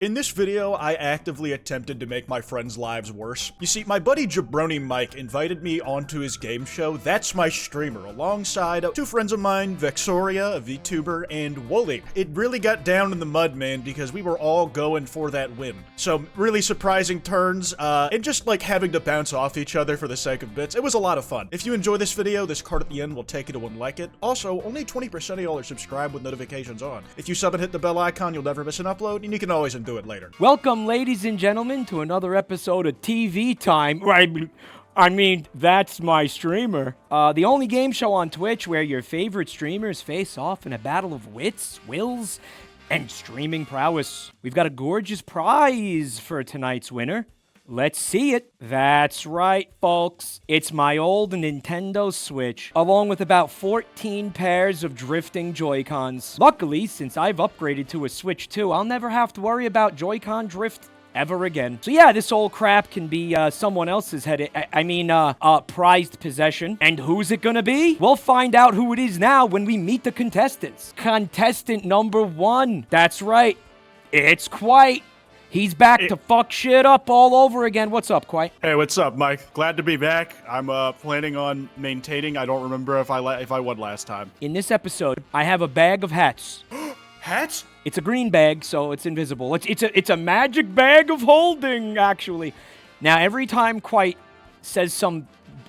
In this video, I actively attempted to make my friends' lives worse. You see, my buddy Jabroni Mike invited me onto his game show, That's My Streamer, alongside two friends of mine, Vexoria, a VTuber, and Wooly. It really got down in the mud, man, because we were all going for that win. So, really surprising turns, and just like having to bounce off each other for the sake of bits. It was a lot of fun. If you enjoy this video, this card at the end will take you to one like it. Also, only 20% of y'all are subscribed with notifications on. If you sub and hit the bell icon, you'll never miss an upload, and you can always undo it later. Welcome, ladies and gentlemen, to another episode of TV Time. I mean, That's My Streamer. The only game show on Twitch where your favorite streamers face off in a battle of wits, wills, and streaming prowess. We've got a gorgeous prize for tonight's winner. Let's see it. That's right, folks. It's my old Nintendo Switch, along with about 14 pairs of drifting Joy-Cons. Luckily, since I've upgraded to a Switch 2, I'll never have to worry about Joy-Con drift ever again. So yeah, this old crap can be someone else's prized possession. And who's it gonna be? We'll find out who it is now when we meet the contestants. Contestant number 1. That's right. It's Kwote. He's back to fuck shit up all over again. What's up, Kwote? Hey, what's up, Mike? Glad to be back. I'm planning on maintaining. I don't remember if I won last time. In this episode, I have a bag of hats. Hats? It's a green bag, so it's invisible. It's a magic bag of holding, actually. Now, every time Kwote says some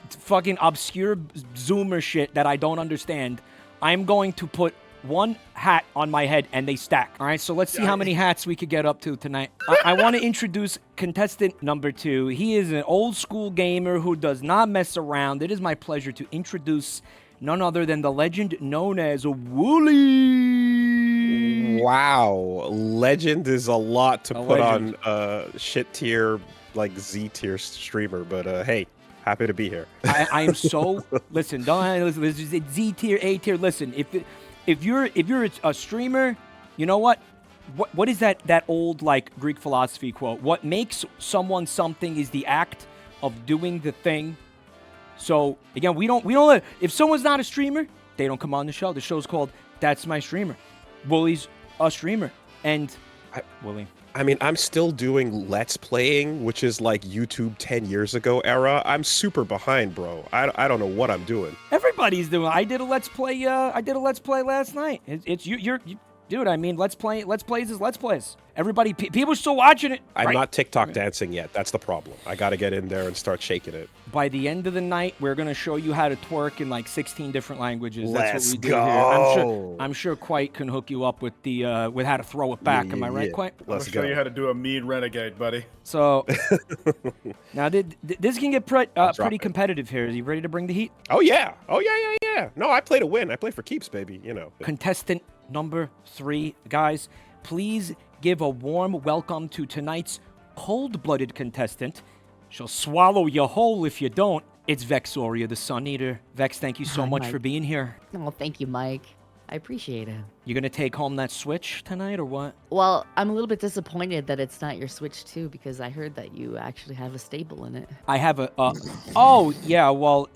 fucking obscure Zoomer shit that I don't understand, I'm going to put one hat on my head and they stack. All right, so let's see how many hats we could get up to tonight. I want to introduce contestant number 2. He is an old school gamer who does not mess around. It is my pleasure to introduce none other than the legend known as Wooly. Wow, legend is a lot to put on shit tier, like Z tier streamer, but hey, happy to be here. I am so listen. Don't listen. This is Z tier, A tier. Listen, if you're a streamer, you know what is that old like Greek philosophy quote? What makes someone something is the act of doing the thing. So again, we don't let, if someone's not a streamer, they don't come on the show. The show's called That's My Streamer. Wooly's a streamer, and Wooly. I mean, I'm still doing Let's Playing, which is like YouTube 10 years ago era. I'm super behind, bro. I don't know what I'm doing. Everybody's doing. I did a Let's Play. I did a Let's Play last night. It's you, dude. I mean, Let's Plays is Let's Plays. Everybody, people are still watching it. I'm not TikTok dancing yet. That's the problem. I got to get in there and start shaking it. By the end of the night, we're gonna show you how to twerk in like 16 different languages. That's what we do go. Here. I'm sure Kwote can hook you up with the with how to throw it back. Am I right, Kwote? I'll show you how to do a mean renegade, buddy. So now this can get pretty competitive here. Are you ready to bring the heat? Oh yeah. No, I play to win. I play for keeps, baby. You know. Contestant number 3, guys. Please give a warm welcome to tonight's cold-blooded contestant. She'll swallow you whole if you don't. It's Vexoria, the Sun Eater. Vex, thank you so much Mike. for being here. Oh, thank you, Mike. I appreciate it. You gonna take home that Switch tonight, or what? Well, I'm a little bit disappointed that it's not your Switch 2 because I heard that you actually have a staple in it. I have a, oh, yeah, well,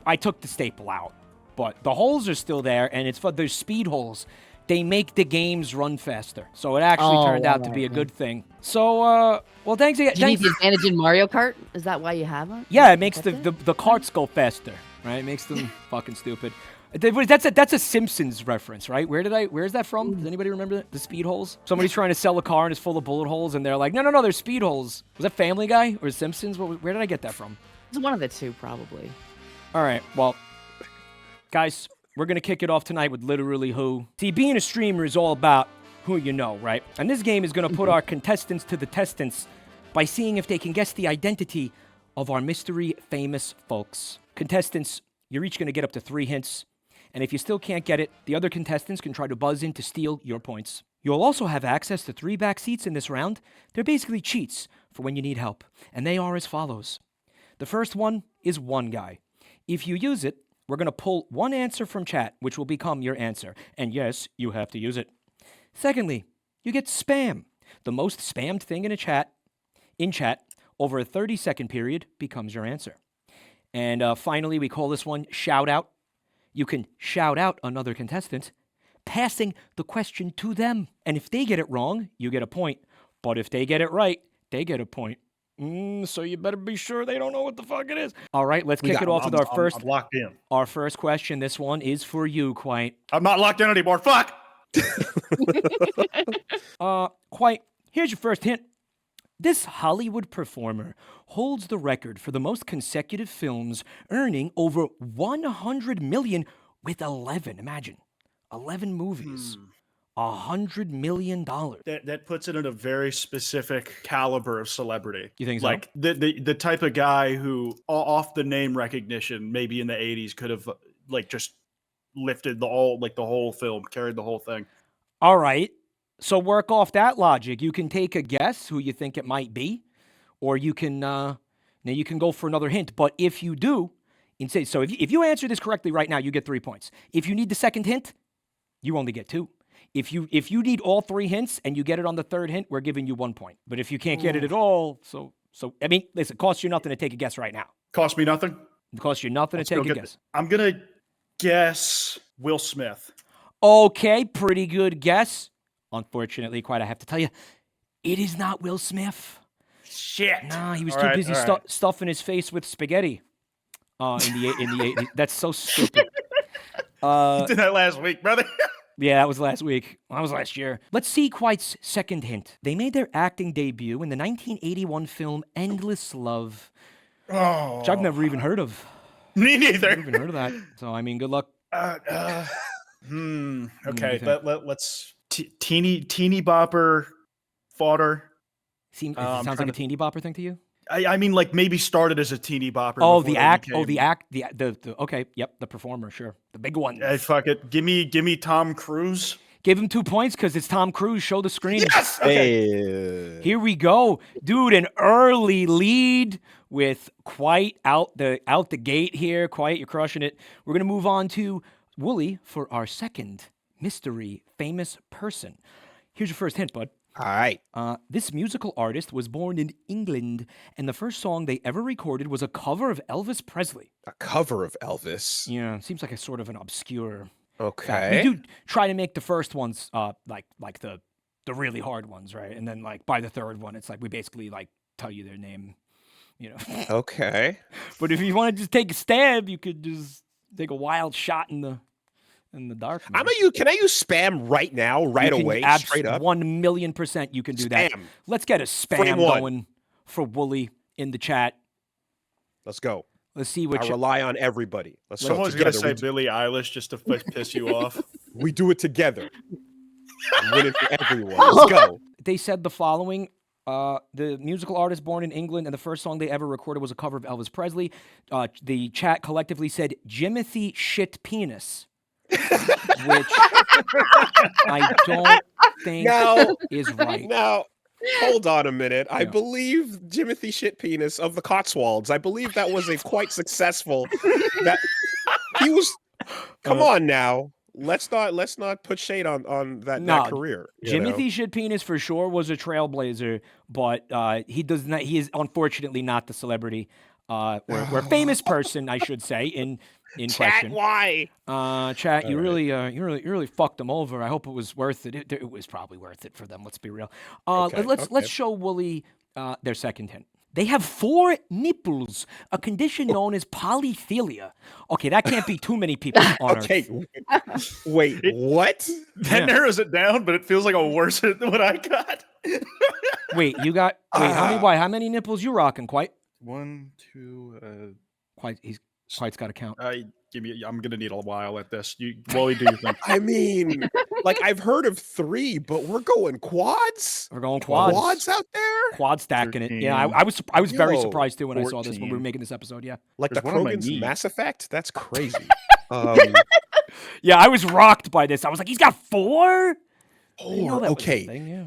I took the staple out, but the holes are still there, and there's speed holes. They make the games run faster. So it actually turned out to be a good thing. So, well, thanks again. Do you need the advantage in Mario Kart? Is that why you have it? Yeah, it makes the carts go faster, right? It makes them fucking stupid. That's a Simpsons reference, right? Where's that from? Does anybody remember that? The speed holes? Somebody's trying to sell a car and it's full of bullet holes, and they're like, no, there's speed holes. Was that Family Guy or Simpsons? Where did I get that from? It's one of the two, probably. All right, well, guys, we're going to kick it off tonight with literally who. See, being a streamer is all about who you know, right? And this game is going to put our contestants to the testants by seeing if they can guess the identity of our mystery famous folks. Contestants, you're each going to get up to 3 hints. And if you still can't get it, the other contestants can try to buzz in to steal your points. You'll also have access to 3 back seats in this round. They're basically cheats for when you need help. And they are as follows. The first one is one guy. If you use it, we're going to pull one answer from chat, which will become your answer. And yes, you have to use it. Secondly, you get spam. The most spammed thing in chat, over a 30-second period becomes your answer. And finally, we call this one shout out. You can shout out another contestant, passing the question to them. And if they get it wrong, you get a point. But if they get it right, they get a point. So you better be sure they don't know what the fuck it is. All right, let's kick it off with I'm locked in. Our first question. This one is for you, Kwote. I'm not locked in anymore. Fuck. Kwote, here's your first hint. This Hollywood performer holds the record for the most consecutive films, earning over 100 million with 11. Imagine, 11 movies. $100 million. That puts it in a very specific caliber of celebrity. You think so? Like the type of guy who, off the name recognition, maybe in the 80s could have like just lifted the whole film, carried the whole thing. All right. So work off that logic. You can take a guess who you think it might be, or you can now you can go for another hint. But if you do, so if you answer this correctly right now, you get 3 points. If you need the second hint, you only get 2. If you need all 3 hints and you get it on the third hint, we're giving you 1 point. But if you can't get it at all, so I mean, listen, it costs you nothing to take a guess right now. Cost me nothing? It costs you nothing to take a guess. I'm going to guess Will Smith. Okay, pretty good guess. Unfortunately, I have to tell you, it is not Will Smith. Shit. Nah, he was too busy stuffing his face with spaghetti in the 80s. That's so stupid. You did that last week, brother. Yeah, that was last week. That was last year. Let's see Kwote's second hint. They made their acting debut in the 1981 film Endless Love, which I've never even heard of. Me neither. I've never even heard of that. So, I mean, good luck. Okay, let's... Teeny bopper fodder. Sounds like a teeny bopper thing to you? I mean, like maybe started as a teeny bopper. Oh, the act. Okay, yep, the performer, sure, the big one. Hey, fuck it. Give me Tom Cruise. Give him 2 points because it's Tom Cruise. Show the screen. Yes. Okay. Hey. Here we go, dude. An early lead with Kwote out the gate here. Kwote, you're crushing it. We're gonna move on to Wooly for our second mystery famous person. Here's your first hint, bud. All right. This musical artist was born in England, and the first song they ever recorded was a cover of Elvis Presley. A cover of Elvis. Yeah, seems like a sort of an obscure. Okay. We do try to make the first ones like the really hard ones, right? And then like by the third one, it's like we basically like tell you their name, you know. Okay. But if you want to just take a stab, you could just take a wild shot in the dark. Can I use spam right now, right away, straight up? 1,000,000% you can do that. Let's get a spam going for Wooly in the chat. Let's go. Let's see what I rely on everybody. Someone's gonna say Billie Eilish just to piss you off. We do it together. Win it for everyone. Let's go. They said the following. The musical artist born in England, and the first song they ever recorded was a cover of Elvis Presley. The chat collectively said Jimothy Shit Penis. Which I don't think is right. Now, hold on a minute. I believe Jimothy Shit Penis of the Cotswolds. I believe that was a quite successful. That he was. Come on now. Let's not put shade on that career. Jimothy Shit Penis for sure was a trailblazer, but he does not. He is unfortunately not the celebrity or famous person, I should say, in question. Why? Chat, you really fucked them over. I hope it was worth it. It was probably worth it for them. Let's be real. Let's show Wooly their second hint. They have 4 nipples, a condition known as polythelia. Okay, that can't be too many people on Earth. Wait, what? That narrows it down, but it feels like a worse hit than what I got. Wait, how many nipples you rocking, Kwote? 1, 2. Kwote's got to count. I'm gonna need a while at this. Wally, do you think? I mean, like I've heard of 3, but we're going quads. We're going quads. Quads out there. Quad stacking 13. It. Yeah, I was very surprised too when 14. I saw this when we were making this episode. Yeah, like the Krogan's Mass Effect. That's crazy. Yeah, I was rocked by this. I was like, he's got 4. Okay. Yeah.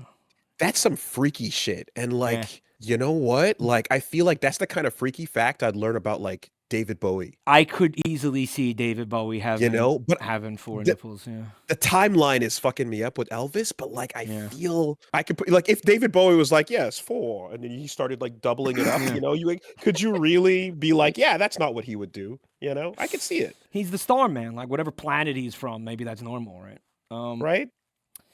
That's some freaky shit. And like, you know what? Like, I feel like that's the kind of freaky fact I'd learn about like David Bowie. I could easily see David Bowie having, having 4 nipples. Yeah, the timeline is fucking me up with Elvis, but like I feel I could put like if David Bowie was like, yes, 4, and then he started like doubling it up. You know, could you really be like, yeah, that's not what he would do? You know, I could see it. He's the star man. Like whatever planet he's from, maybe that's normal, right? Right.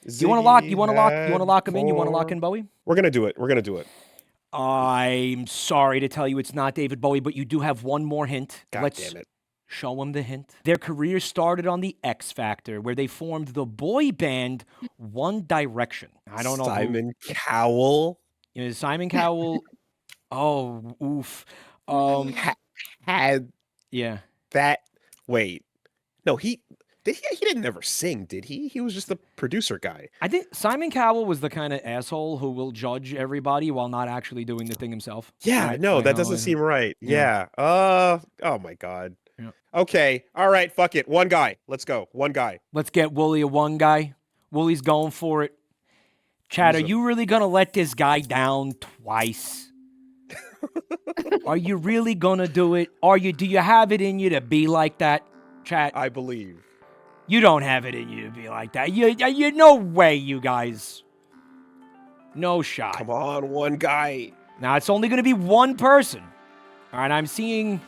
You want to lock? You want to lock? You want to lock him in? You want to lock Ziggy in Bowie? We're gonna do it. We're gonna do it. I'm sorry to tell you, it's not David Bowie, but you do have one more hint. God Let's damn it. show him the hint. Their career started on the X Factor, where they formed the boy band One Direction. I don't know. Simon Cowell Simon Cowell. Oh, oof. had Yeah. that. Wait, no, he didn't ever sing, did he? He was just the producer guy. I think Simon Cowell was the kind of asshole who will judge everybody while not actually doing the thing himself. Yeah, Right? no, Like, that oh, doesn't yeah. seem right. Yeah. Yeah. Oh my God. Yeah. Okay. All right. Fuck it. One guy. Let's go. One guy. Let's get Wooly a one guy. Wooly's going for it. Chad, are Who's a- you really gonna let this guy down twice? Are you really gonna do it? Do you have it in you to be like that, Chad? I believe. You don't have it in you to be like that. You no way, you guys. No shot. Come on, one guy. Now it's only gonna be one person. All right, I'm seeing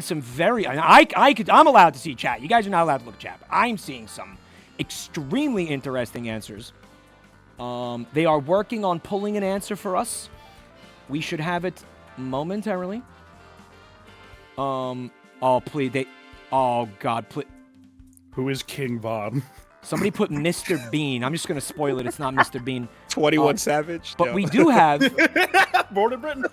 some very. I'm allowed to see chat. You guys are not allowed to look at chat. But I'm seeing some extremely interesting answers. They are working on pulling an answer for us. We should have it momentarily. Oh please, oh God, please. Who is King Von? Somebody put Mr. Bean. I'm just gonna spoil it. It's not Mr. Bean. 21 Savage. But No. we do have. Born in Britain.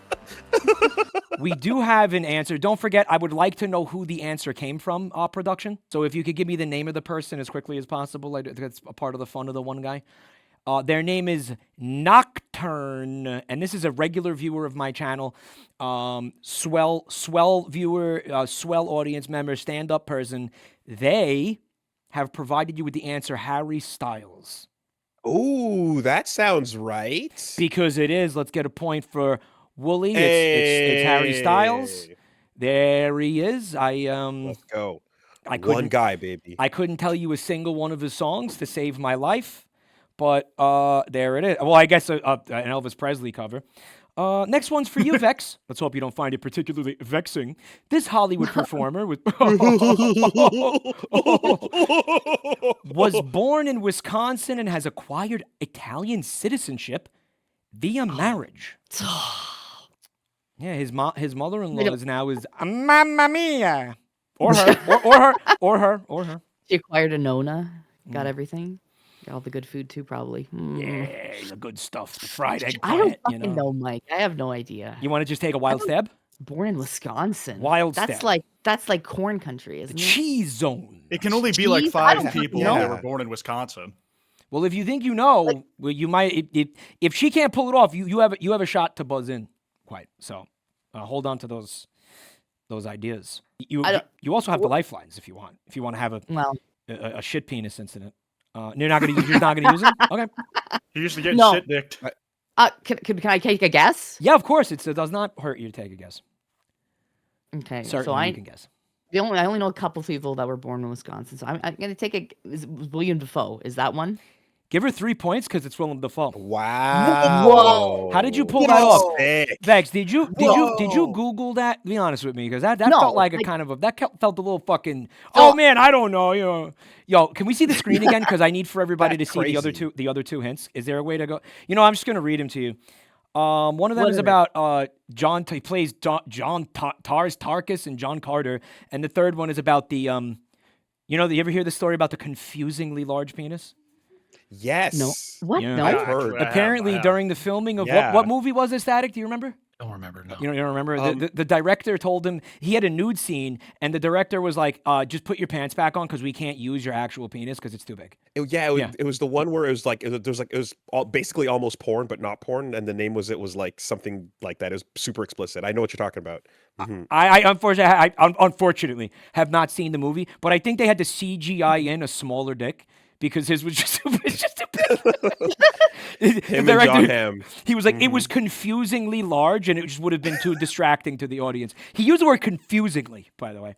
We do have an answer. Don't forget, I would like to know who the answer came from, production. So if you could give me the name of the person as quickly as possible, that's a part of the fun of the one guy. Their name is Nocturne, and this is a regular viewer of my channel. Swell viewer, swell audience member, stand-up person. They have provided you with the answer Harry Styles. Ooh, that sounds right. Because it is. Let's get a point for Wooly. It's Harry Styles. Hey. There he is. Let's go. I One couldn't guy, baby. I couldn't tell you a single one of his songs to save my life, but there it is. Well, I guess an Elvis Presley cover. Next one's for you, Vex. Let's hope you don't find it particularly vexing. This Hollywood performer was born in Wisconsin and has acquired Italian citizenship via marriage. Yeah, his mother-in-law is now Mamma Mia, or her. She acquired a Nona. Got everything. Got all the good food too, probably. Yeah, the good stuff. The fried eggplant. I don't fucking know, Mike. I have no idea. You want to just take a wild stab? Born in Wisconsin. Wild That's stab. like corn country, isn't it? Cheese zone. It can only be like Cheese? I 5 don't people know. that were born in Wisconsin. Well, if you think you know, well, you might. If she can't pull it off, you have a shot to buzz in. Quite so. Hold on to those ideas. You also have the lifelines if you want. If you want to have a shit penis incident. You're not gonna use it. Okay. He used to get No. shit dicked. Can I take a guess? Yeah, of course. It does not hurt you to take a guess. Okay. Certainly, you can guess. I only know a couple people that were born in Wisconsin, so I'm gonna take is William Dafoe. Is that one? Give her 3 points because it's Willem Dafoe. Wow. Whoa. How did you pull that off? Sick. Vex, did you Google that? Be honest with me, because that No, felt like felt a little fucking. Oh man, I don't know. Yo, can we see the screen again? Because I need for everybody to That's see crazy. the other two hints. Is there a way to go? I'm just gonna read them to you. One of them is about John. He plays John Tarkus and John Carter, and the third one is about the you ever hear the story about the confusingly large penis? Yes. No. What? Yeah. No. I've heard. Apparently, during the filming of what movie was this, Static? Do you remember? Don't remember. No. You don't remember? The director told him he had a nude scene, and the director was like, "Just put your pants back on because we can't use your actual penis because it's too big." It was the one where it was basically almost porn, but not porn, and the name was like something like that. It was super explicit. I know what you're talking about. Mhm. I unfortunately have not seen the movie, but I think they had to CGI in a smaller dick because his was just too big. Him and John Hamm. He was like, it was confusingly large, and it just would have been too distracting to the audience. He used the word confusingly, by the way.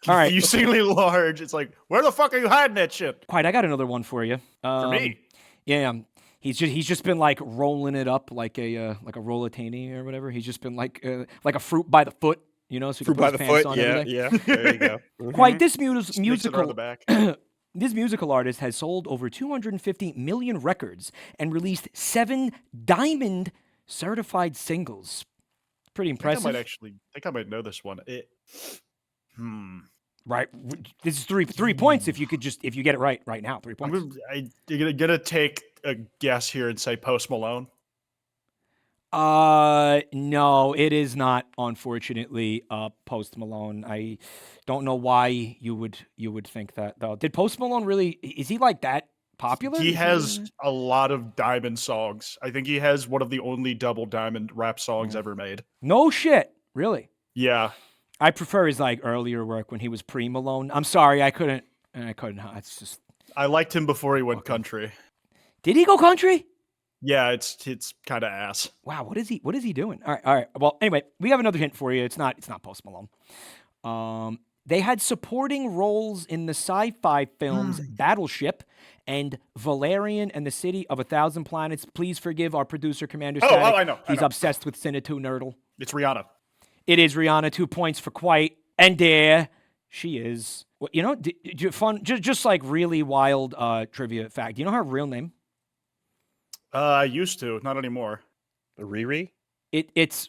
All right. Confusingly large. It's like, where the fuck are you hiding that shit? Quite, I got another one for you. For me. Yeah, he's just been like rolling it up like a rollatini or whatever. He's just been like a fruit by the foot, so he Fruit can by put the his pants foot. on Yeah, every day. yeah. There you go. Mhm. Quite this Sneaks it around musical. the back. This musical artist has sold over 250 million records and released 7 diamond certified singles. Pretty I think I impressive. think I might know this one. Right. This is three points if you get it right now. 3 points. You're gonna take a guess here and say Post Malone. No, it is not, unfortunately, Post Malone. I don't know why you would think that, though. Did Post Malone really, is he like that popular? He has a lot of diamond songs. I think he has one of the only double diamond rap songs ever made. No shit. Really? Yeah. I prefer his like earlier work when he was pre-Malone. I'm sorry, I couldn't. It's just. I liked him before he went country. Did he go country? Yeah, it's kind of ass. Wow, what is he doing? All right. Well, anyway, we have another hint for you. It's not Post Malone. They had supporting roles in the sci-fi films Battleship and Valerian and the City of 1,000 Planets. Please forgive our producer, Commander Static. I know. He's obsessed with Cinetoo Nerdle. It's Rihanna. It is Rihanna. 2 points for Kwote. And there she is. Well, you know, fun, just like really wild trivia fact. Do you know her real name? I used to, not anymore. Riri? It's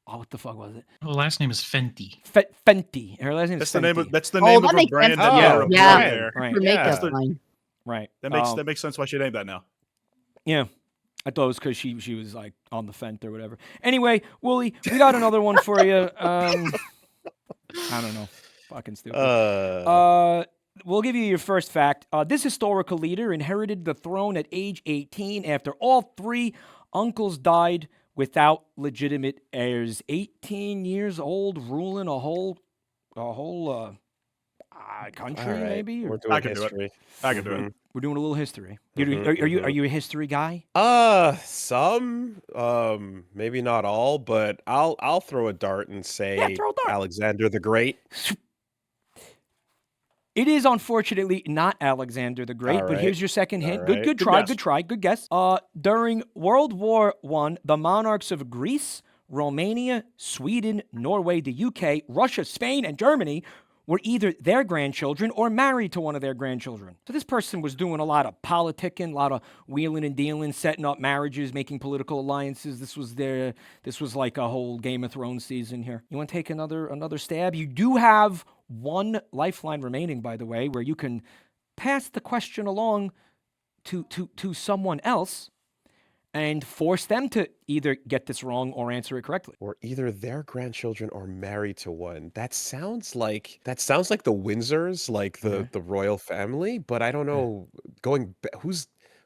what the fuck was it? Her last name is Fenty. Fenty. Her last name That's is the name Fenty. of a that makes brand sense. that Yeah. there. Right. For makeup Yeah. line. Right. That makes sense why she named that now. Yeah. I thought it was because she was like on the fence or whatever. Anyway, Wooly, we got another one for you. I don't know. Fucking stupid. We'll give you your first fact. This historical leader inherited the throne at age 18 after all 3 uncles died without legitimate heirs. 18 years old, ruling a whole country, All right. maybe. We're Or doing I can do it. history. I can do it. we're doing a little history. Mhm, Are you a history guy? Some, maybe not all, but I'll throw a dart and say throw a dart. Alexander the Great. It is unfortunately not Alexander the Great, All but right. here's your second hint. All Good right. Good try, guess. good try, good guess. During World War I, the monarchs of Greece, Romania, Sweden, Norway, the UK, Russia, Spain, and Germany were either their grandchildren or married to one of their grandchildren. So this person was doing a lot of politicking, a lot of wheeling and dealing, setting up marriages, making political alliances. This was like a whole Game of Thrones season here. You want to take another stab? You do have one lifeline remaining, by the way, where you can pass the question along to someone else and force them to either get this wrong or answer it correctly. Or either their grandchildren or married to one. That sounds like the Windsors, like the royal family, but I don't know.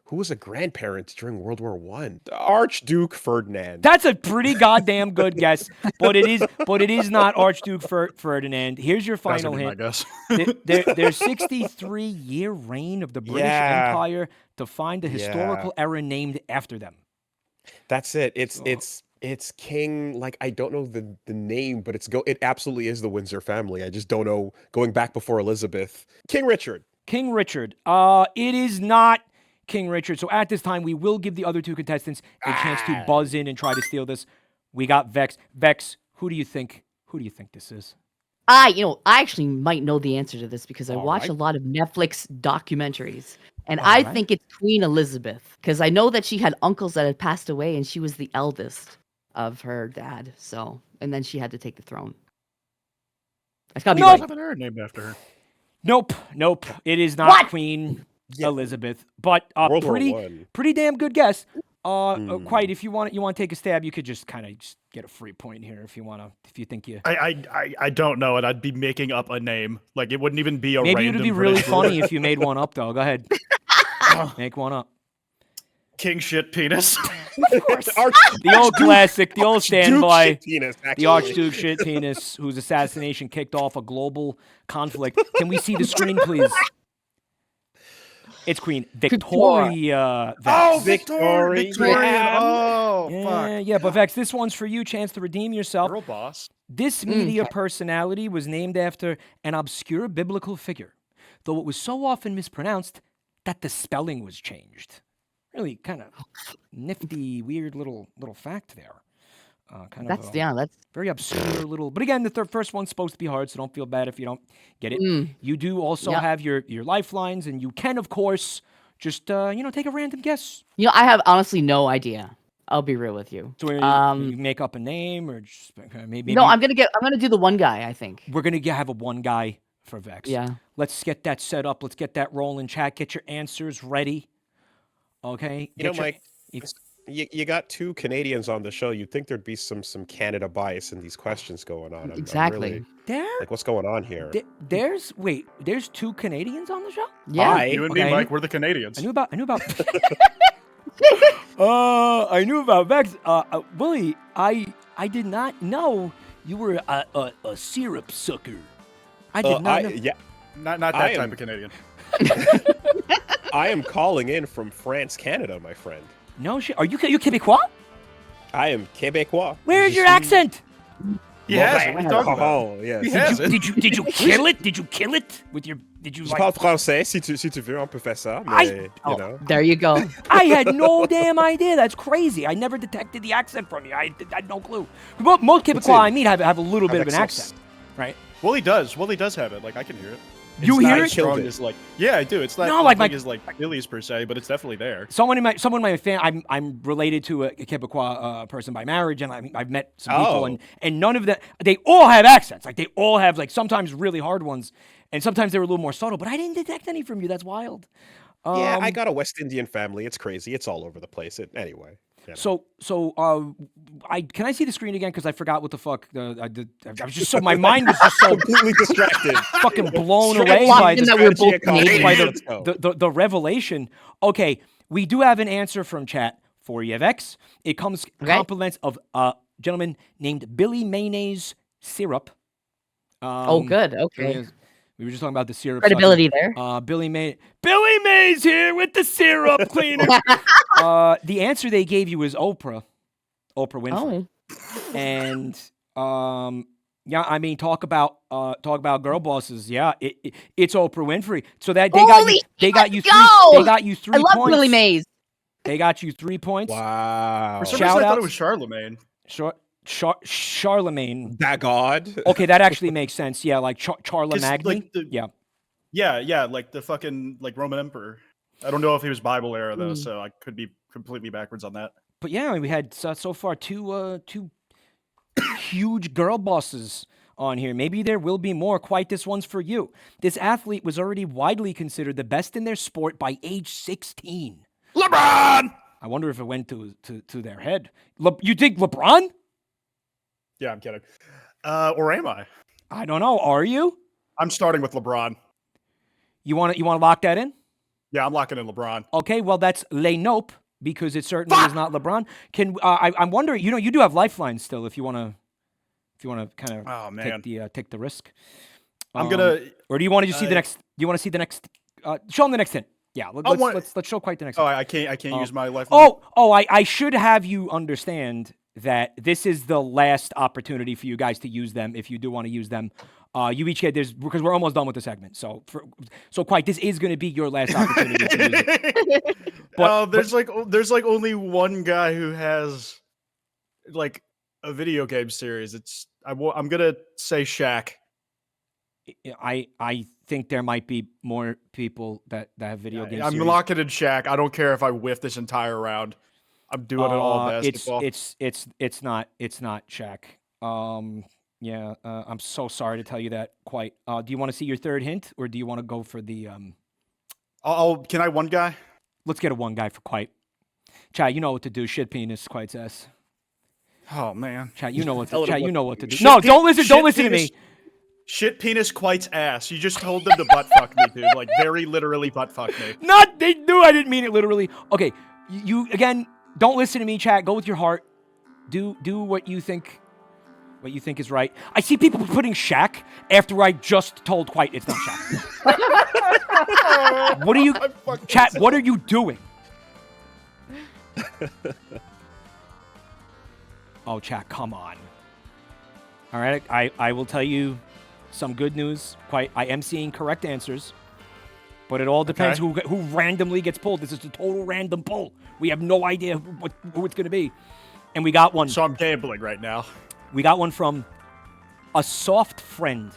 Who was a grandparent during World War I? Archduke Ferdinand. That's a pretty goddamn good guess, but it is not Archduke Ferdinand. Here's your That's final gonna be my hint. guess. Their 63-year reign of the British Yeah. Empire defined a historical Yeah. era named after them. That's it. It's King, like I don't know the name, but it absolutely is the Windsor family. I just don't know, going back before Elizabeth. King Richard. King Richard. It is not King Richard. So at this time, we will give the other 2 contestants a chance to buzz in and try to steal this. We got Vex. Vex, who do you think this is? I actually might know the answer to this because I All watch right. a lot of Netflix documentaries. And All I right. think it's Queen Elizabeth because I know that she had uncles that had passed away and she was the eldest of her dad. So, and then she had to take the throne. That's gotta be Nope. right. Have an era named after her. Nope. It is not What? Queen Elizabeth. But World War pretty One. pretty damn good guess. Quite. If you want to take a stab, you could just kind of just get a free point here if you think you. I don't know, and I'd be making up a name. Like it wouldn't even be a Maybe random it'd be really British funny if you made one up though. Go ahead, make one up. King shit penis. The old classic, the old standby. Duke Penis, The actually. Archduke shit penis, whose assassination kicked off a global conflict. Can we see the screen, please? It's Queen Victoria. Vex. Victoria. Victorian. Oh, fuck. Yeah, but Vex, this one's for you. Chance to redeem yourself. Girl boss. This media personality was named after an obscure biblical figure, though it was so often mispronounced that the spelling was changed. Really kind of nifty, weird little fact there. That's that's very obscure little. But again, the first one's supposed to be hard, so don't feel bad if you don't get it. You do also have your lifelines, and you can, of course, just take a random guess. I have honestly no idea. I'll be real with you. So you make up a name, or just maybe. No, I'm gonna do the one guy. I think we're gonna have a one guy for Vex. Yeah. Let's get that set up. Let's get that rolling. Chat, get your answers ready. Okay. Mike, you got 2 Canadians on the show. You'd think there'd be some Canada bias in these questions going on. Exactly. Like, what's going on here? There's 2 Canadians on the show? Yeah. You and me, Mike, we're the Canadians. I knew about I knew about Vex. Willie, I did not know you were a syrup sucker. I did not know. Yeah. Not that type of Canadian. I am calling in from France, Canada, my friend. No shit. Are you Québécois? I am Québécois. Where's your accent? He has it. What are you talking about? Oh, yes. He has it. Did you kill it? Did you kill it with your? Did you Je like? parle français, si tu veux, on peut faire ça. Mais, you know. There you go. I had no damn idea. That's crazy. I never detected the accent from you. I had no clue. Most Québécois I meet have a little bit of an accent, right? Willie does. Willie does have it. Like, I can hear it. You it's hear not it? as strong as, like, yeah, I do. It's not as like Billy's per se, but it's definitely there. Someone in my family, I'm related to a Quebecois person by marriage, and I've met some people, and none of them, they all have accents. Like, they all have, like, sometimes really hard ones, and sometimes they were a little more subtle, but I didn't detect any from you. That's wild. Yeah, I got a West Indian family. It's crazy. It's all over the place. Anyway. You know. So, can I see the screen again? Because I forgot what the fuck. I was just so, my mind was just so completely distracted, fucking blown away by the the revelation. Okay, we do have an answer from chat for you, Vex. It comes compliments of a gentleman named Billy Mayonnaise Syrup. Good. Okay. We were just talking about the syrup. Credibility there. Billy Mays here with the syrup cleaner. The answer they gave you was Oprah Winfrey. And I mean, talk about girl bosses. Yeah, it's Oprah Winfrey. So that they got you 3 I love points. Billy Mays. They got you 3 points. Wow. For some reason, I thought it was Charlemagne. Charlemagne. That god. Okay, that actually makes sense. Yeah, like Charlemagne. Like yeah, like the fucking like Roman emperor. I don't know if he was Bible era though, so I could be completely backwards on that. But yeah, we had so far two huge girl bosses on here. Maybe there will be more. Quite, this one's for you. This athlete was already widely considered the best in their sport by age 16. LeBron. I wonder if it went to their head. You think LeBron? Yeah, I'm kidding. Or am I? I don't know. Are you? I'm starting with LeBron. You want to lock that in? Yeah, I'm locking in LeBron. Okay, well that's Le Nope, because it certainly is not LeBron. I'm wondering, you do have lifelines still if you want to kind of take the risk. I'm gonna. Or do you want to just see the next? Do you want to see the next? Show them the next hint. Yeah, let's show Quite the next. Oh, I can't use my lifeline. I should have you understand that this is the last opportunity for you guys to use them if you do want to use them. You each get because we're almost done with the segment. So Quite, this is going to be your last opportunity to use it. There's like only one guy who has like a video game series. I'm gonna say Shaq. I think there might be more people that have video game series. I'm locking in Shaq. I don't care if I whiff this entire round. I'm doing it all basketball. It's not Shaq. I'm so sorry to tell you that. Quite. Do you want to see your third hint, or do you want to go for the? Can I one guy? Let's get a one guy for Quite. Chat, you know what to do. Shit penis, Quite's ass. Oh man. Chat, you know what to. Chat, you know what to do. No, don't listen. Don't listen to me. Shit penis Quite's ass. You just told them to butt fuck me, dude. Like very literally butt fuck me. They knew I didn't mean it literally. Okay, you again. Don't listen to me, chat. Go with your heart. Do what you think. What you think is right. I see people putting Shaq after I just told Quite it's not Shaq. What are you, chat? What are you doing? Oh, chat, come on. All right, I will tell you some good news. Quite, I am seeing correct answers, but it all depends who randomly gets pulled. This is a total random pull. We have no idea who it's going to be. And we got one. So I'm gambling right now. We got one from a soft friend.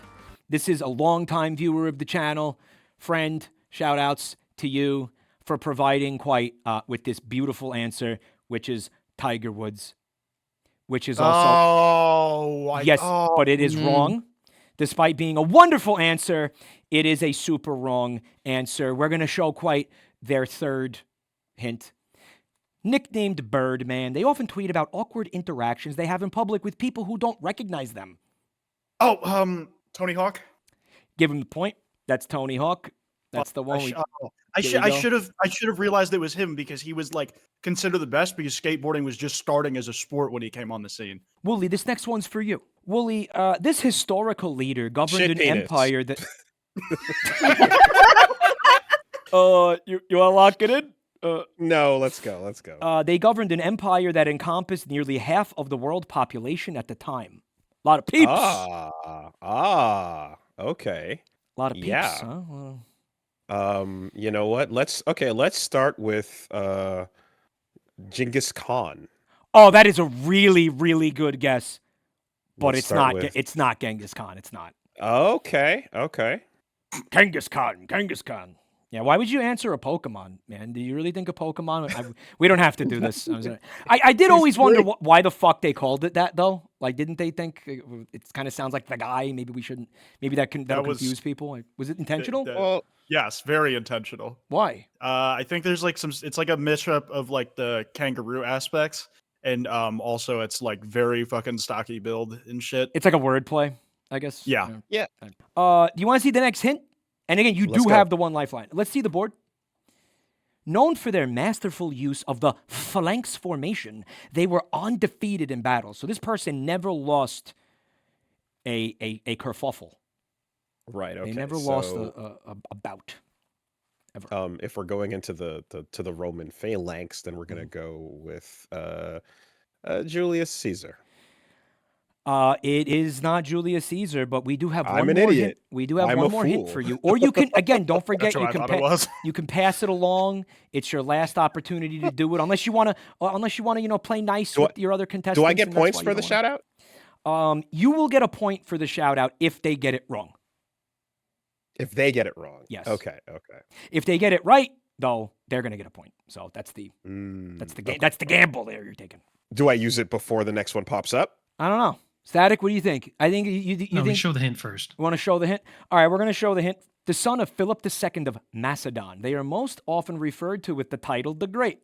This is a longtime viewer of the channel. Friend, shout outs to you for providing Kwote with this beautiful answer, which is Tiger Woods. Which is also... Yes, but it is wrong. Despite being a wonderful answer, it is a super wrong answer. We're going to show Kwote their third hint. Nicknamed Birdman, they often tweet about awkward interactions they have in public with people who don't recognize them. Oh, Tony Hawk? Give him the point. That's Tony Hawk. That's the one. I should have realized it was him because he was like considered the best because skateboarding was just starting as a sport when he came on the scene. Wooly, this next one's for you. Wooly, this historical leader governed an empire that... you want to lock it in? No, let's go. They governed an empire that encompassed nearly half of the world population at the time. A lot of peeps. Okay. A lot of peeps, Yeah. huh? Well, You know what? Let's start with Genghis Khan. oh, that is a really, really good guess. But Let's it's not. start with- It's not Genghis Khan. It's not. Okay. Genghis Khan. Yeah, why would you answer a Pokemon, man? Do you really think a Pokemon? We don't have to do this. I did always wonder why the fuck they called it that, though. Like, didn't they think it kind of sounds like the guy? Maybe we shouldn't. Maybe that'll confuse people. Like, was it intentional? Well, Yes, very intentional. Why? I think there's like it's like a misstep of like the kangaroo aspects, and also it's like very fucking stocky build and shit. It's like a wordplay, I guess. Yeah. Yeah. Do you want to see the next hint? And again, Let's do go. have the one lifeline. Let's see the board. Known for their masterful use of the phalanx formation, they were undefeated in battle. So this person never lost a kerfuffle. right. Okay. They never lost a bout. Ever. If we're going into the Roman phalanx, then we're gonna go with Julius Caesar. It is not Julius Caesar, but we do have I'm one an more idiot. hint. We do have I'm one a more hint fool. for you. Or you can, again, don't forget, That's what I thought it was. you can pass it along. It's your last opportunity to do it, unless you want to, play nice with your other contestants. Do I get and that's points why for you the don't shout out? wanna. You will get a point for the shout out if they get it wrong. If they get it wrong. Yes. Okay. If they get it right, though, they're going to get a point. So that's the Okay. that's the gamble there you're taking. Do I use it before the next one pops up? I don't know. Static, what do you think? I think you No, we think show the hint first. we want to show the hint. All right, we're going to show the hint. The son of Philip II of Macedon. They are most often referred to with the title the Great.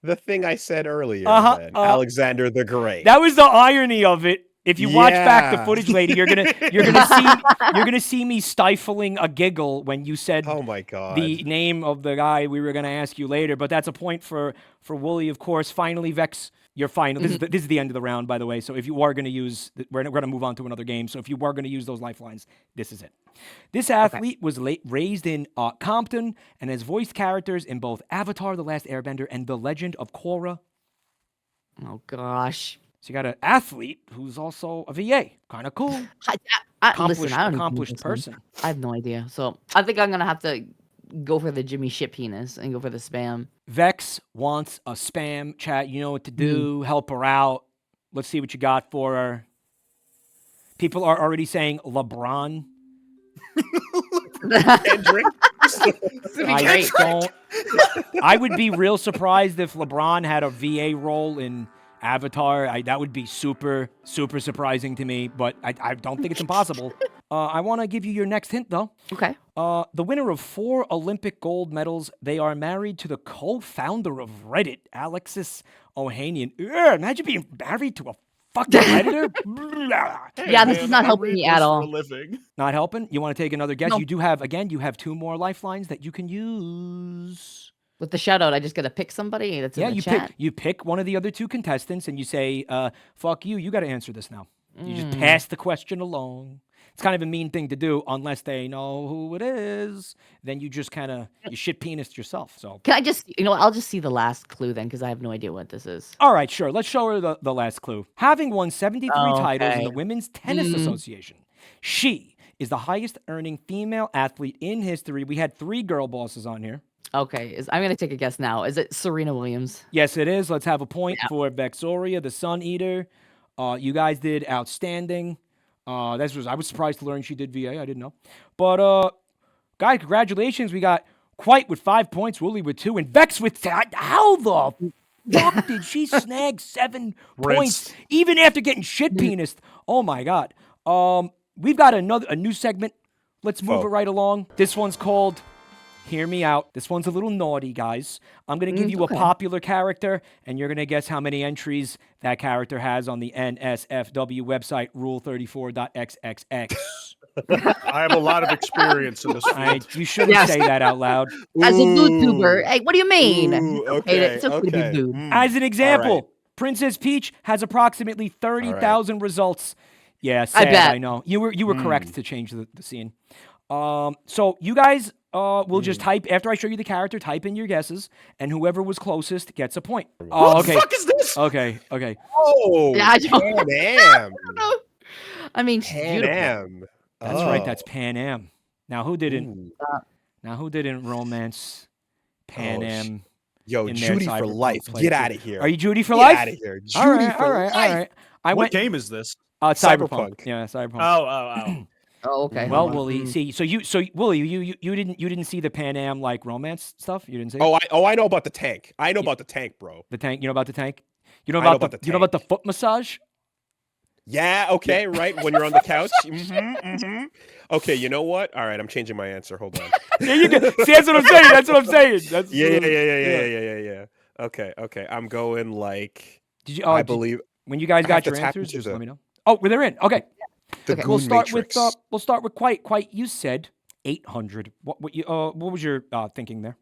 The thing I said earlier, then. Alexander the Great. That was the irony of it. If you watch back the footage later, you're gonna see me stifling a giggle when you said Oh my god. the name of the guy we were gonna ask you later. But that's a point for Wooly, of course. Finally, Vex, you're final. This is the end of the round, by the way. So if you are gonna use, we're gonna move on to another game. So if you are gonna use those lifelines, this is it. This athlete was raised in Compton and has voiced characters in both Avatar: The Last Airbender and The Legend of Korra. Oh gosh. So you got an athlete who's also a VA. Kind of cool. Listen, Accomplished, I don't even know accomplished this one. person. I have no idea. So I think I'm gonna have to go for the Jimmy shit penis and go for the spam. Vex wants a spam chat. You know what to do. Help her out. Let's see what you got for her. People are already saying LeBron. Kendrick. I would be real surprised if LeBron had a VA role in Avatar. That would be super, super surprising to me, but I don't think it's impossible. I want to give you your next hint, though. Okay. The winner of 4 Olympic gold medals, they are married to the co-founder of Reddit, Alexis Ohanian. Imagine being married to a fucking Redditor. Yeah, this is not helping me at all. Not helping? You want to take another guess? No. You do have, again, you have 2 more lifelines that you can use. With the shout out, I just gotta pick somebody that's in the chat. You pick one of the other 2 contestants and you say, fuck you, you got to answer this now. You just pass the question along. It's kind of a mean thing to do unless they know who it is. Then you just kind of, you shit penis yourself. So Can I just, I'll just see the last clue then, because I have no idea what this is. all right, sure. Let's show her the last clue. Having won 73 titles in Okay. the Women's Tennis Association, she is the highest earning female athlete in history. We had 3 girl bosses on here. Okay, I'm gonna take a guess now. Is it Serena Williams? Yes, it is. Let's have a point Yeah. for Vexoria, the Sun Eater. You guys did outstanding. I was surprised to learn she did VA. I didn't know. But guys, congratulations. We got Kwote with 5 points, Wooly with 2, and Vex with how the fuck did she snag 7 points even after getting shit penised? Oh my god. We've got a new segment. Let's move it right along. This one's called Hear Me Out. This one's a little naughty, guys. I'm going to give you a popular character, and you're going to guess how many entries that character has on the NSFW website, rule34.xxx. I have a lot of experience in this field. You shouldn't say that out loud. As a YouTuber, hey, what do you mean? Okay, It's okay to be dude. As an example, right. Princess Peach has approximately 30,000 results. Yeah, sad, bet. I know. You were correct to change the scene. So you guys will just type, after I show you the character, type in your guesses, and whoever was closest gets a point. What the fuck is this? Okay. Oh, Yeah, I don't- Pan Am. I mean, she's Pan beautiful. Am. That's right, that's Pan Am. Now who didn't Ooh. romance Pan Am? Yo, in their Judy for Cyberpunk life. playthrough? Get out of here. Are you Judy for Get life? out of here. Judy All right, for all right, life. all right. I What went game is this? Cyberpunk. Yeah, Cyberpunk. Oh. Oh, okay. Well, Wooly, see, so Wooly, you didn't see the Pan Am like romance stuff? You didn't see? I know about the tank. I know about the tank, bro. The tank. You know about the tank? You know I know about about the you know about the tank. foot massage? Yeah, okay, right. When you're on the couch. Okay, you know what? All right, I'm changing my answer. Hold on. There you go. See, that's what I'm saying. That's what I'm saying. That's Yeah. Okay. I'm going like Did you? I believe when you guys I got have to your tap answers, into just the- let me know. Oh, well, they're in. Okay. the Okay. Goon We'll start Matrix. with Kwote. Kwote, you said 800. What was your thinking there?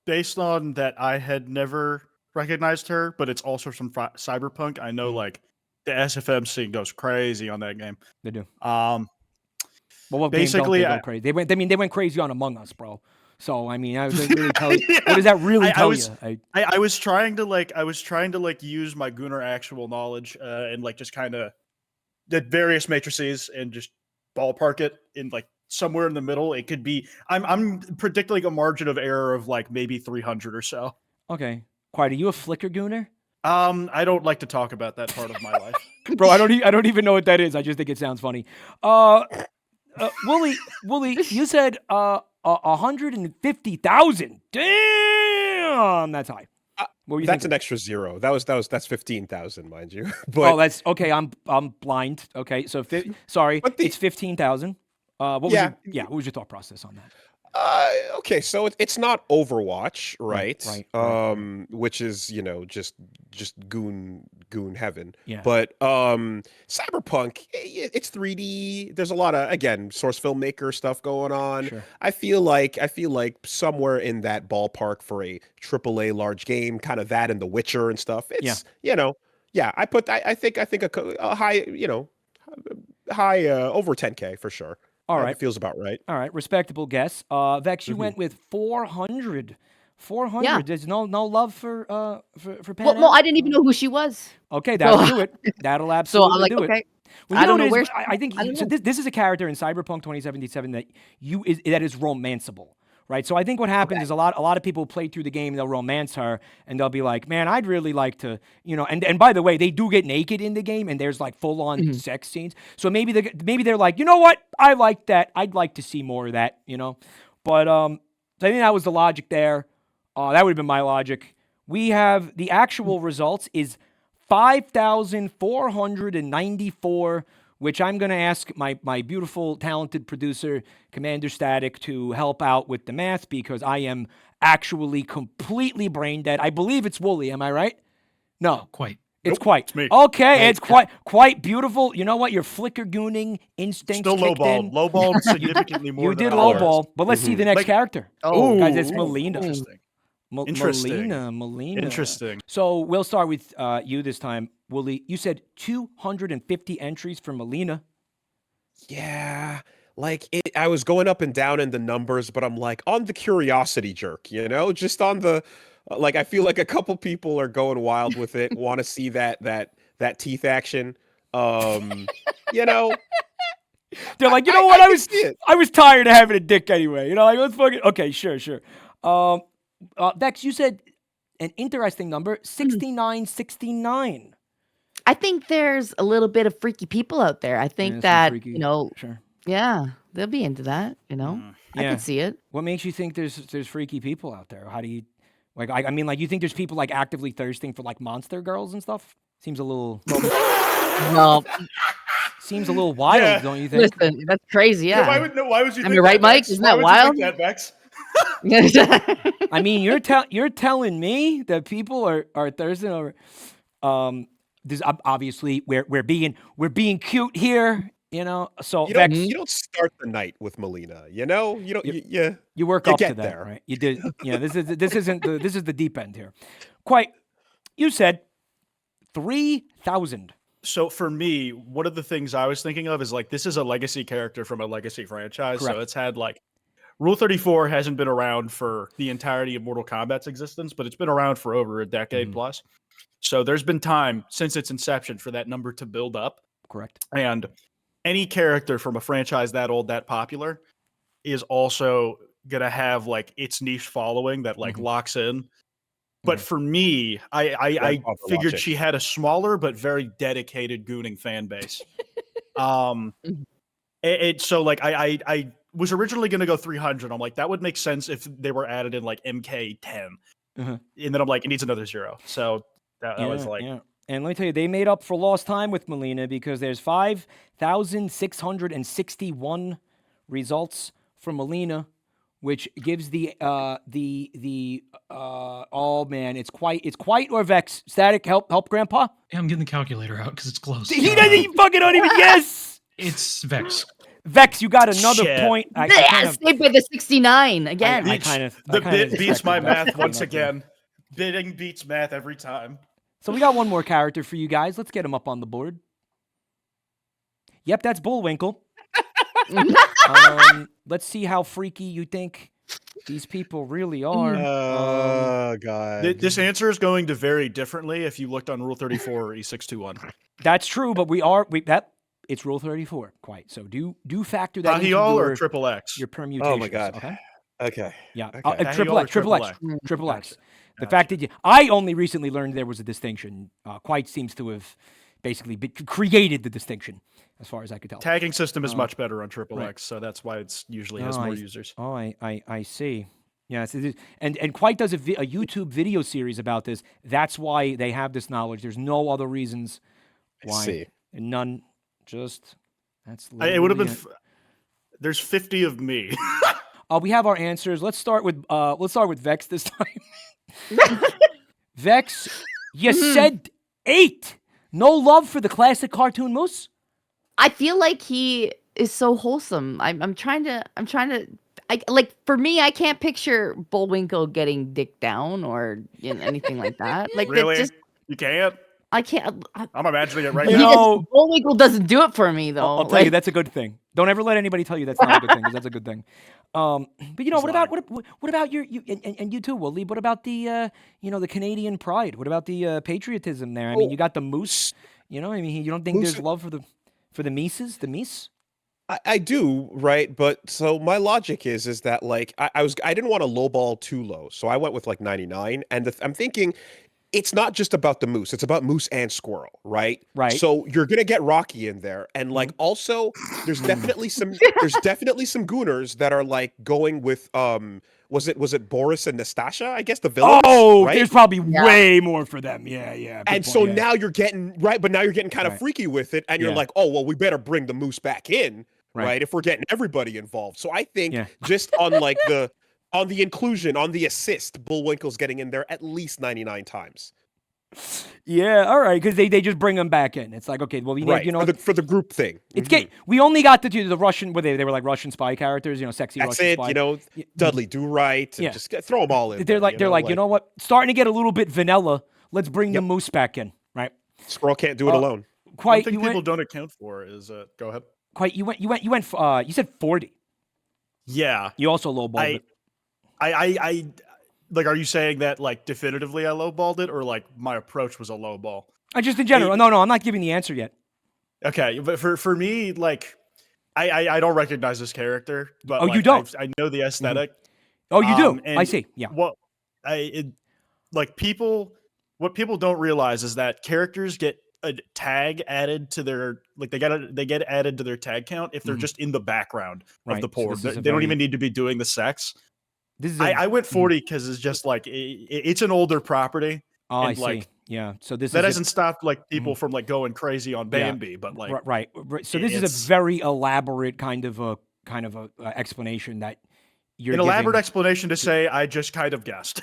Based on that, I had never recognized her, but it's also from Cyberpunk. I know, like, the SFM scene goes crazy on that game. They do. Um, Well, what basically, game don't they go crazy? They went crazy on Among Us, bro. So I mean, what does that really tell you? I was trying to use my Gunnar actual knowledge and like just kind of did various matrices and just ballpark it in like somewhere in the middle. It could be I'm predicting like a margin of error of like maybe 300 or so. Okay. Kwote, are you a Flickr Gooner? I don't like to talk about that part of my life. Bro, I don't even know what that is. I just think it sounds funny. Wooly, you said 150,000. Damn, that's high. What were you That's thinking? an extra zero. That's 15,000, mind you. But Oh, that's okay. I'm blind. Okay, so sorry, But it's 15,000. What was Yeah. what was your thought process on that? okay, so it's not Overwatch, right? Right. Which is just goon heaven. Yeah. But Cyberpunk, it's 3D. There's a lot of source filmmaker stuff going on. Sure. I feel like somewhere in that ballpark for a AAA large game, kind of that and The Witcher and stuff. It's I think a high high over 10K for sure. All It right. feels about right. All right, respectable guess. Vex, you went with 400. 400. Yeah. There's no love for Pan Well, Am? no, I didn't even know who she was. Okay, that'll do it. That'll So absolutely I'm like, do okay. it. Well, I you don't know know what it where. is? I think I don't so. know. This is a character in Cyberpunk 2077 that is romanceable, right? So I think what happens is a lot of people play through the game, they'll romance her, and they'll be like, "Man, I'd really like to," And by the way, they do get naked in the game, and there's like full on sex scenes. So maybe they're like, you know what? I like that. I'd like to see more of that. But so I think that was the logic there. That would have been my logic. We have the actual results is 5,494, which I'm going to ask my beautiful, talented producer, Commander Static, to help out with the math because I am actually completely brain dead. I believe it's Wooly. Am I right? No. Quite. It's quite. it's me. Okay, it's quite beautiful. You know what? Your Flickr gooning instincts Still kicked in. lowballed significantly more. You than did I was. lowball, but let's see the next character. Oh, Guys, it's Ooh, Melina. Interesting. Melina. Interesting. So we'll start with you this time, Wooly. You said 250 entries for Melina. Yeah, I was going up and down in the numbers, but I'm like on the curiosity jerk, just on the I feel like a couple people are going wild with it, want to see that teeth action. You know, They're like, you know what? I can see it. I was tired of having a dick anyway. Let's fucking okay, sure. Vex, you said an interesting number, 6969. I think there's a little bit of freaky people out there. I think some that, freaky, sure. yeah, they'll be into that, I Yeah. could see it. What makes you think there's freaky people out there? How do you, like, I mean, like, you think there's people, like, actively thirsting for, like, monster girls and stuff? Seems a little, Well, seems a little wild, Yeah. don't you think? listen, that's crazy, yeah. Why would you Am think I right, that, Mike? Vex? Isn't Why that would wild? you think that, Vex? I mean, you're telling me that people are thirsting over. This obviously we're being cute here, So You Vex, don't start the night with Melina. You don't. you work you up to get that, there. right? You did. Yeah, this is the deep end here. Quite. You said 3,000. So for me, one of the things I was thinking of is like this is a legacy character from a legacy franchise. Correct. So it's had like Rule 34 hasn't been around for the entirety of Mortal Kombat's existence, but it's been around for over a decade plus. So there's been time since its inception for that number to build up. Correct. And any character from a franchise that old, that popular is also going to have like its niche following that like locks in. But for me, I Grandfather figured logic. she had a smaller but very dedicated gooning fan base. So like I was originally going to go 300. I'm like, that would make sense if they were added in like MK10. And then I'm like, it needs another 0. So that was like... Yeah. And let me tell you, they made up for lost time with Melina because there's 5,661 results for Melina, which gives the oh man, it's quite or Vex. Static, help Grandpa. Yeah, I'm getting the calculator out because it's close. He doesn't fucking don't even yes. It's Vex. Vex, you got another Shit. point. I Yeah, kind of, stay by the 69 again. The bit beats my math once again. Bidding beats math every time. So we got one more character for you guys. Let's get him up on the board. Yep, that's Bullwinkle. Let's see how freaky you think these people really are. Oh God. This answer is going to vary differently if you looked on Rule 34 or E621. That's true, but it's Rule 34, quite. So do factor that into Tahiol or your Triple X? your permutations. Oh my God. Okay. Okay. Yeah. Okay. Triple X. Triple X. The fact that I only recently learned there was a distinction. Quite seems to have basically created the distinction, as far as I could tell. Tagging system is much better on Triple right. X, so that's why it's usually has more users. Oh, I see. Yes, it is. And Quite does a YouTube video series about this. That's why they have this knowledge. There's no other reasons why. I see. And none. Just that's. It would have been. There's 50 of me. We have our answers. Let's start with Vex this time. Vex, you said 8. No love for the classic cartoon moose? I feel like he is so wholesome. I'm trying to like for me, I can't picture Bullwinkle getting dick down or anything like that. Like Really? that just You can't? I can't. I'm imagining it right He now. just, Bullwinkle doesn't do it for me though. I'll tell you, that's a good thing. Don't ever let anybody tell you that's not a good thing, 'cause that's a good thing. But what about you and you too, Wooly? What about the the Canadian pride? What about the patriotism there? I mean, you got the moose. You don't think Moose- there's love for the Mises, the Mies? I do, right? But so my logic is that like I didn't want to lowball too low, so I went with like 99, and I'm thinking it's not just about the moose; it's about moose and squirrel, right? Right. So you're gonna get Rocky in there, and like also there's definitely some gooners that are like going with was it Boris and Nastasha? I guess the villains. Oh, right? there's probably way more for them. Yeah. Good And point, so yeah. now you're getting kind of freaky with it, and you're Yeah. like, oh well, we better bring the moose back in, right? If we're getting everybody involved. So I think just on like on the inclusion, on the assist, Bullwinkle's getting in there at least 99 times. Yeah, all right, because they just bring them back in. It's like, okay, well, for the group thing. It's we only got to do the Russian, they were like Russian spy characters, sexy That's Russian it, spy. Dudley Do Right, and just throw them all in. They're like, you know what? Starting to get a little bit vanilla. Let's bring the moose back in, right? Squirrel can't do it alone. One Quite, thing people don't account for is go ahead. Quite, you said 40. Yeah. You also lowballed it. I like, are you saying that like definitively I lowballed it, or like my approach was a lowball? Just in general. No, I'm not giving the answer yet. Okay, but for me, like, I don't recognize this character, but you like, don't? I know the aesthetic. Oh, you do? I And see. Yeah. what like what people don't realize is that characters get a tag added to their they get added to their tag count if they're Mhm. just in the background of Right. the So board. this is They a don't even very. need to be doing the sex. This is a. I went Mhm. 40 because it's just like it's an older property, Oh, I and see. like Yeah. So this that is a. hasn't stopped like people Mhm. from like going crazy on Yeah. Bambi, but like Right. So this is a it's very elaborate kind of a explanation that you're an elaborate giving. explanation to say I just kind of guessed.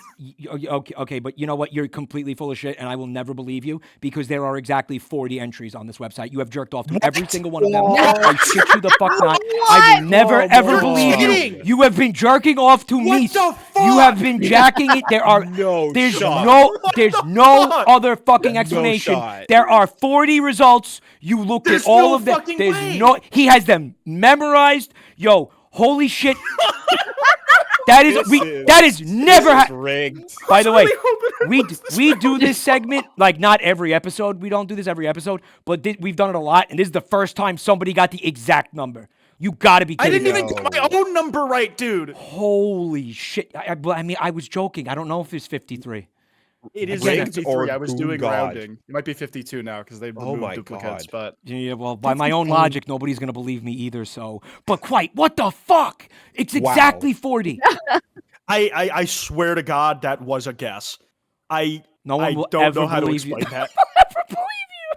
Okay, but you know what? You're completely full of shit, and I will never believe you because there are exactly 40 entries on this website. You have jerked off to every single one of them. I shit you the fuck not. I will never ever You're believe you. kidding! You have been jerking off to What meat. the You have fuck? been jacking it. No There's shot. no fuck? other fucking No explanation. shot. There are 40 results. You looked There's at all no of them. fucking There's way. he has them memorized. Yo, holy shit. That is never rigged. By the way, really hoping it we was this we do this segment like not every episode. We don't do this every episode, but we've done it a lot, and this is the first time somebody got the exact number. You got to be I kidding didn't me. even get my own number right, dude. Holy shit! I mean, I was joking. I don't know if it's 53. It is Again, 53. or I was Goon doing God. rounding. It might be 52 now because they Oh removed my duplicates. God. But Yeah, well, by my own logic, nobody's gonna believe me either. So, but quite, what the fuck? It's Wow. exactly 40. I swear to God that was a guess. I No one will don't ever know how to believe you. explain that. Ever believe you?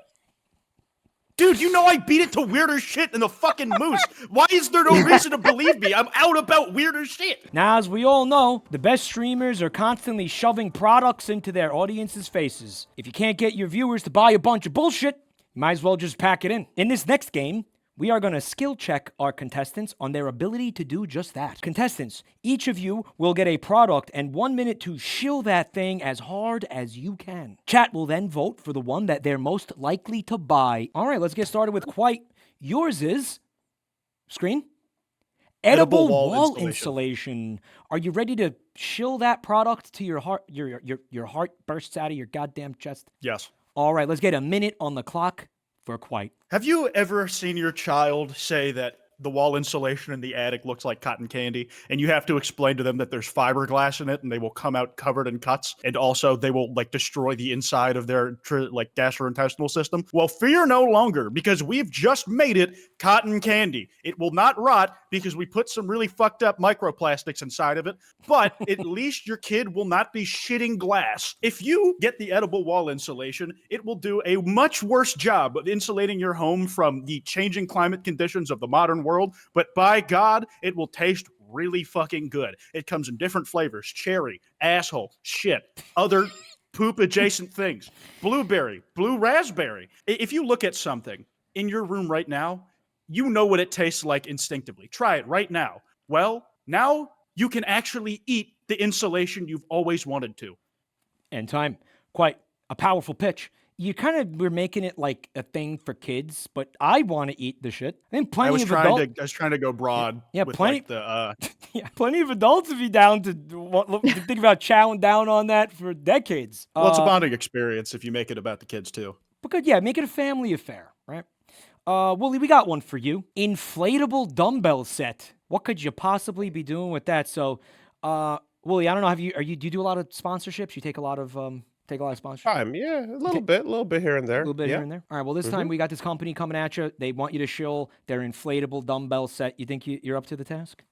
Dude, you know I beat it to weirder shit than the fucking moose. Why is there no reason to believe me? I'm out about weirder shit. Now, as we all know, the best streamers are constantly shoving products into their audience's faces. If you can't get your viewers to buy a bunch of bullshit, you might as well just pack it in. In this next game, we are going to skill check our contestants on their ability to do just that. Contestants, each of you will get a product and 1 minute to shill that thing as hard as you can. Chat will then vote for the one that they're most likely to buy. All right, let's get started with Kwote. Yours is screen. Edible wall insulation. Are you ready to shill that product to your heart? Your heart bursts out of your goddamn chest. Yes. All right, let's get a minute on the clock for Kwote. Have you ever seen your child say that the wall insulation in the attic looks like cotton candy, and you have to explain to them that there's fiberglass in it, and they will come out covered in cuts, and also they will like destroy the inside of their like gastrointestinal system? Well, fear no longer, because we've just made it cotton candy. It will not rot because we put some really fucked up microplastics inside of it, but at least your kid will not be shitting glass. If you get the edible wall insulation, it will do a much worse job of insulating your home from the changing climate conditions of the modern world, but by God, it will taste really fucking good. It comes in different flavors: cherry, asshole, shit, other poop adjacent things, blueberry, blue raspberry. If you look at something in your room right now, you know what it tastes like instinctively. Try it right now. Well, now you can actually eat the insulation you've always wanted to. And time. Quite a powerful pitch. You kind of were making it like a thing for kids, but I want to eat the shit. I think I plenty was of trying adults. to trying to go broad. Yeah, with plenty- like the Yeah, plenty of adults would be down to think about chowing down on that for decades. well, it's a bonding experience if you make it about the kids too. But good, yeah, make it a family affair, right? Wooly, we got one for you. Inflatable dumbbell set. What could you possibly be doing with that? So, Wooly, I don't know. Do you do a lot of sponsorships? You take a lot of sponsorships. Yeah, a little bit here and there. A little bit yeah. here and there. All right. Well, this time we got this company coming at you. They want you to shill their inflatable dumbbell set. You think you're up to the task?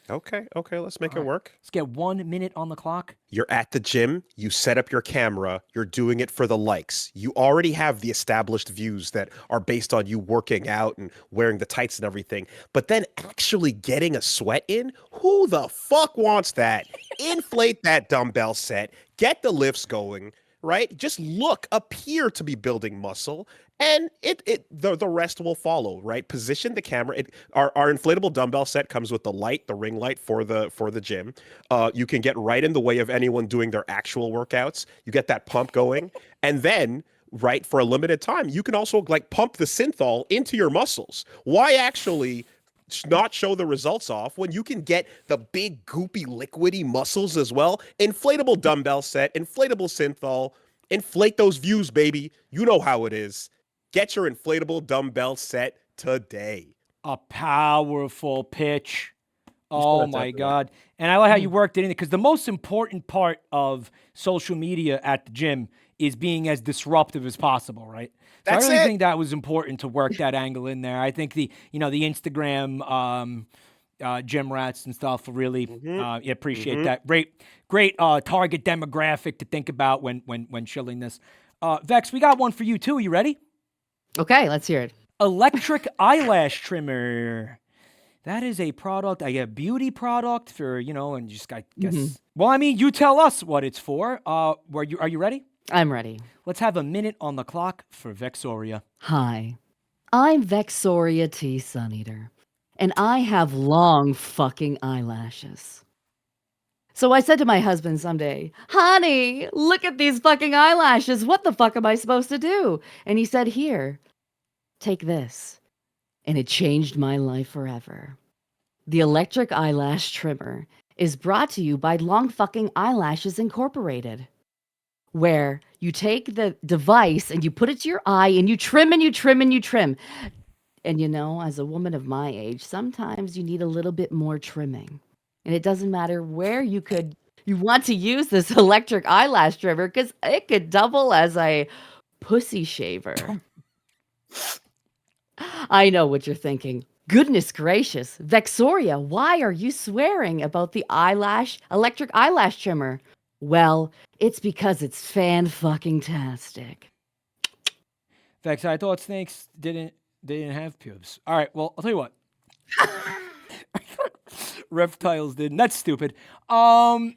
Okay, let's make it work. Let's get 1 minute on the clock. You're at the gym, you set up your camera, you're doing it for the likes. You already have the established views that are based on you working out and wearing the tights and everything. But then actually getting a sweat in, who the fuck wants that? Inflate that dumbbell set, get the lifts going, right? Just appear to be building muscle, and the rest will follow, right? Position the camera. Our inflatable dumbbell set comes with the light, the ring light for the gym. You can get right in the way of anyone doing their actual workouts. You get that pump going, and then right for a limited time, you can also like pump the synthol into your muscles. Why actually not show the results off when you can get the big goopy liquidy muscles as well? Inflatable dumbbell set, inflatable synthol, inflate those views, baby. You know how it is. Get your inflatable dumbbell set today. A powerful pitch. Oh at that my point. God. And I like how you worked it in because the most important part of social media at the gym is being as disruptive as possible, right? So That's I really it. think that was important to work that angle in there. I think the Instagram gym rats and stuff really appreciate that. Great target demographic to think about when chilling this. Vex, we got one for you too. You ready? Okay, let's hear it. Electric eyelash trimmer. That is a product, a beauty product for, and just I guess. Well, I mean, you tell us what it's for. Are you ready? I'm ready. Let's have a minute on the clock for Vexoria. Hi, I'm Vexoria T. Suneater, and I have long fucking eyelashes. So I said to my husband someday, honey, look at these fucking eyelashes. What the fuck am I supposed to do? And he said, here, take this. And it changed my life forever. The electric eyelash trimmer is brought to you by Long Fucking Eyelashes Incorporated, where you take the device and you put it to your eye and you trim and you trim and you trim. And as a woman of my age, sometimes you need a little bit more trimming. And it doesn't matter where you want to use this electric eyelash trimmer because it could double as a pussy shaver. I know what you're thinking. Goodness gracious, Vexoria, why are you swearing about the electric eyelash trimmer? Well, it's because it's fan-fucking-tastic. Vex, I thought snakes didn't have pubes. All right, well, I'll tell you what. Reptiles didn't. That's stupid. I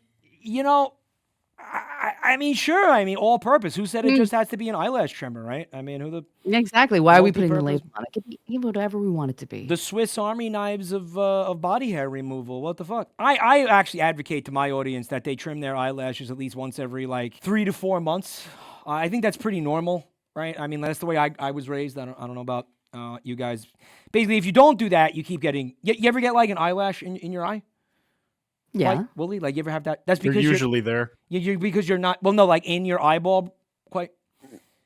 mean, sure. I mean, all purpose. Who said it just has to be an eyelash trimmer, right? I mean, Exactly. Why are we putting the multi-purpose- label on it? It could be whatever we want it to be. The Swiss Army knives of body hair removal. What the fuck? I actually advocate to my audience that they trim their eyelashes at least once every 3 to 4 months. I think that's pretty normal, right? I mean, that's the way I was raised. I don't know about you guys. Basically, if you don't do that, you keep getting. You ever get an eyelash in your eye? Yeah. Wooly, you ever have that? That's They're because usually there. because you're not. Well, no, in your eyeball, quite.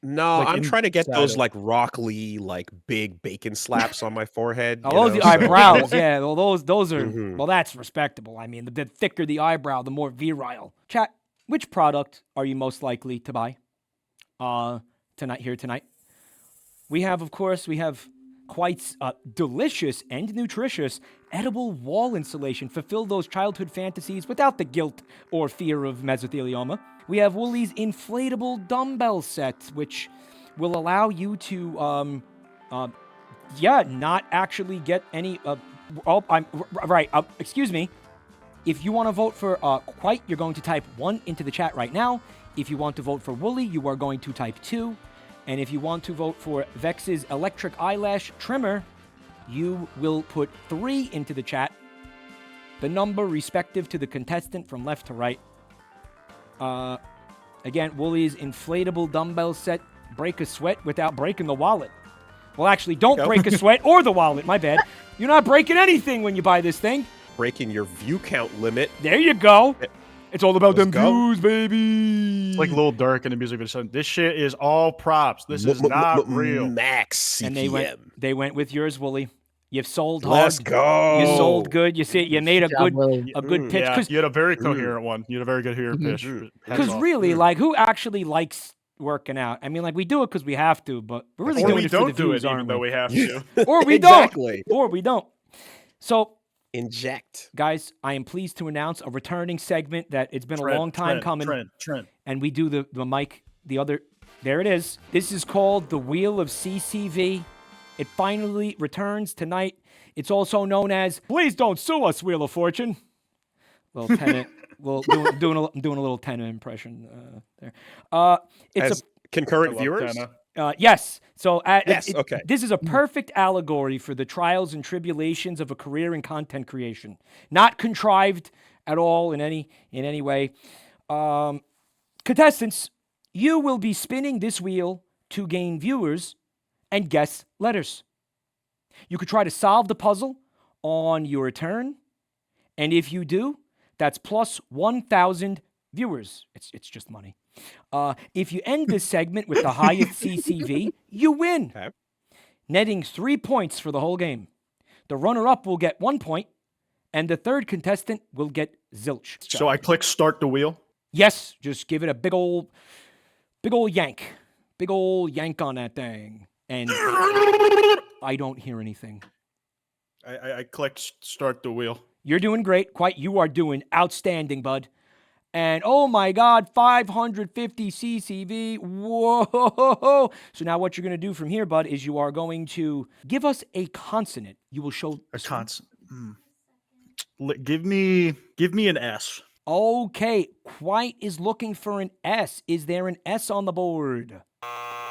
No, I'm trying to get inside those of- Rock Lee big bacon slaps on my forehead. Oh, you those know, are so- eyebrows. Yeah, well, those are. Mhm. Well, that's respectable. I mean, the thicker the eyebrow, the more virile. Chat. Which product are you most likely to buy? Tonight. We have, of course, Kwote's delicious and nutritious edible wall insulation. Fulfill those childhood fantasies without the guilt or fear of mesothelioma. We have Woolly's inflatable dumbbell set, which will allow you to, not actually get any. Excuse me. If you want to vote for Kwote, you're going to type 1 into the chat right now. If you want to vote for Woolly, you are going to type 2. And if you want to vote for Vex's electric eyelash trimmer, you will put 3 into the chat. The number respective to the contestant from left to right. Again, Woolly's inflatable dumbbell set. Break a sweat without breaking the wallet. Well, actually, don't break a sweat or the wallet. My bad. You're not breaking anything when you buy this thing. Breaking your view count limit. There you go. It's all about them Let's go. views, baby. It's like Lil Durk in the music video. This shit is all props. This is not real. Max CPM. And they went with yours, Wooly. You've sold hard. Let's go. You sold good. You see, you made a Good job, good Willie. pitch. Yeah, you had a very coherent one. You had a very good pitch. Hats Because off. really, who actually likes working out? I mean, we do it because we have to, but we're really Or doing we it for don't the do views, it even aren't though we? we have to. Or we Exactly. don't. Or we don't. So, Inject. guys, I am pleased to announce a returning segment that it's been a long time coming. Trent. And we do the mic, the other. There it is. This is called the Wheel of CCV. It finally returns tonight. It's also known as Please Don't Sue Us, Wheel of Fortune. Little tenant. doing a little tenant impression there. It's As concurrent viewers. yes. So Yes, okay. This is a perfect allegory for the trials and tribulations of a career in content creation. Not contrived at all in any way. Contestants, you will be spinning this wheel to gain viewers and guess letters. You could try to solve the puzzle on your turn, and if you do, that's plus 1,000 viewers. It's just money. If you end this segment with the highest CCV, you win, netting 3 points for the whole game. The runner-up will get 1 point, And the third contestant will get zilch. So I click start the wheel. Yes, just give it a big old yank. Big old yank on that thing. And I don't hear anything. I click start the wheel. You're doing great. You are doing outstanding, bud. And oh my God, 550 CCV. Whoa. So now what you're going to do from here, bud, is you are going to give us a consonant. You will show A consonant. Give me an S. Okay, Kwote is looking for an S. Is there an S on the board?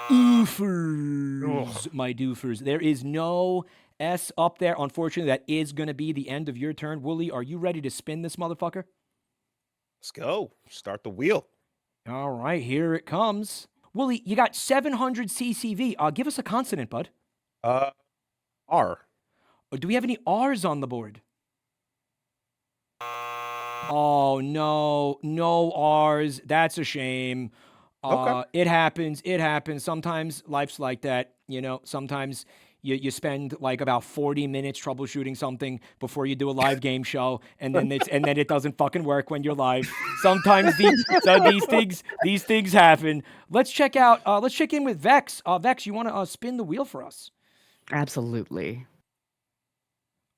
Oofers, my doofers. There is no S up there. Unfortunately, that is going to be the end of your turn. Wooly, are you ready to spin this motherfucker? Let's go. Start the wheel. All right, here it comes. Wooly, you got 700 CCV. Give us a consonant, bud. R. Do we have any R's on the board? Oh, no R's. That's a shame. Okay. It happens. Sometimes life's like that. Sometimes you spend like about 40 minutes troubleshooting something before you do a live game show, and then it doesn't fucking work when you're live. Sometimes these things happen. Let's check in with Vex. Vex, you want to spin the wheel for us? Absolutely.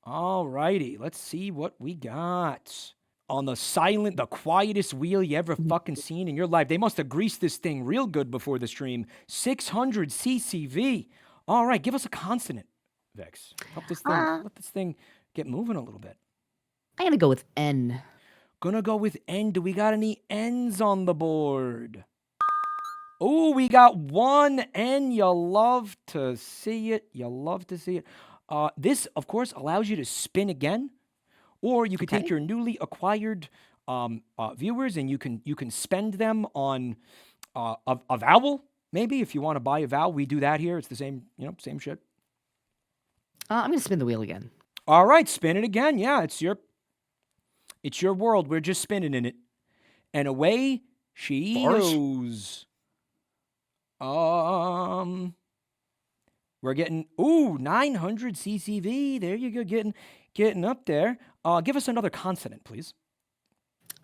All righty. Let's see what we got. On the quietest wheel you ever fucking seen in your life. They must have greased this thing real good before the stream. 600 CCV. All right, give us a consonant, Vex. Let this thing get moving a little bit. I'm going to go with N. Gonna go with N. Do we got any N's on the board? Oh, we got one N. You love to see it. This, of course, allows you to spin again. Or you could take your newly acquired viewers and you can spend them on a vowel. Maybe if you want to buy a vowel, we do that here. It's the same shit. I'm going to spin the wheel again. All right, spin it again. Yeah, it's your world. We're just spinning in it, and away she goes. We're getting 900 CCV. There you go, getting up there. Give us another consonant, please.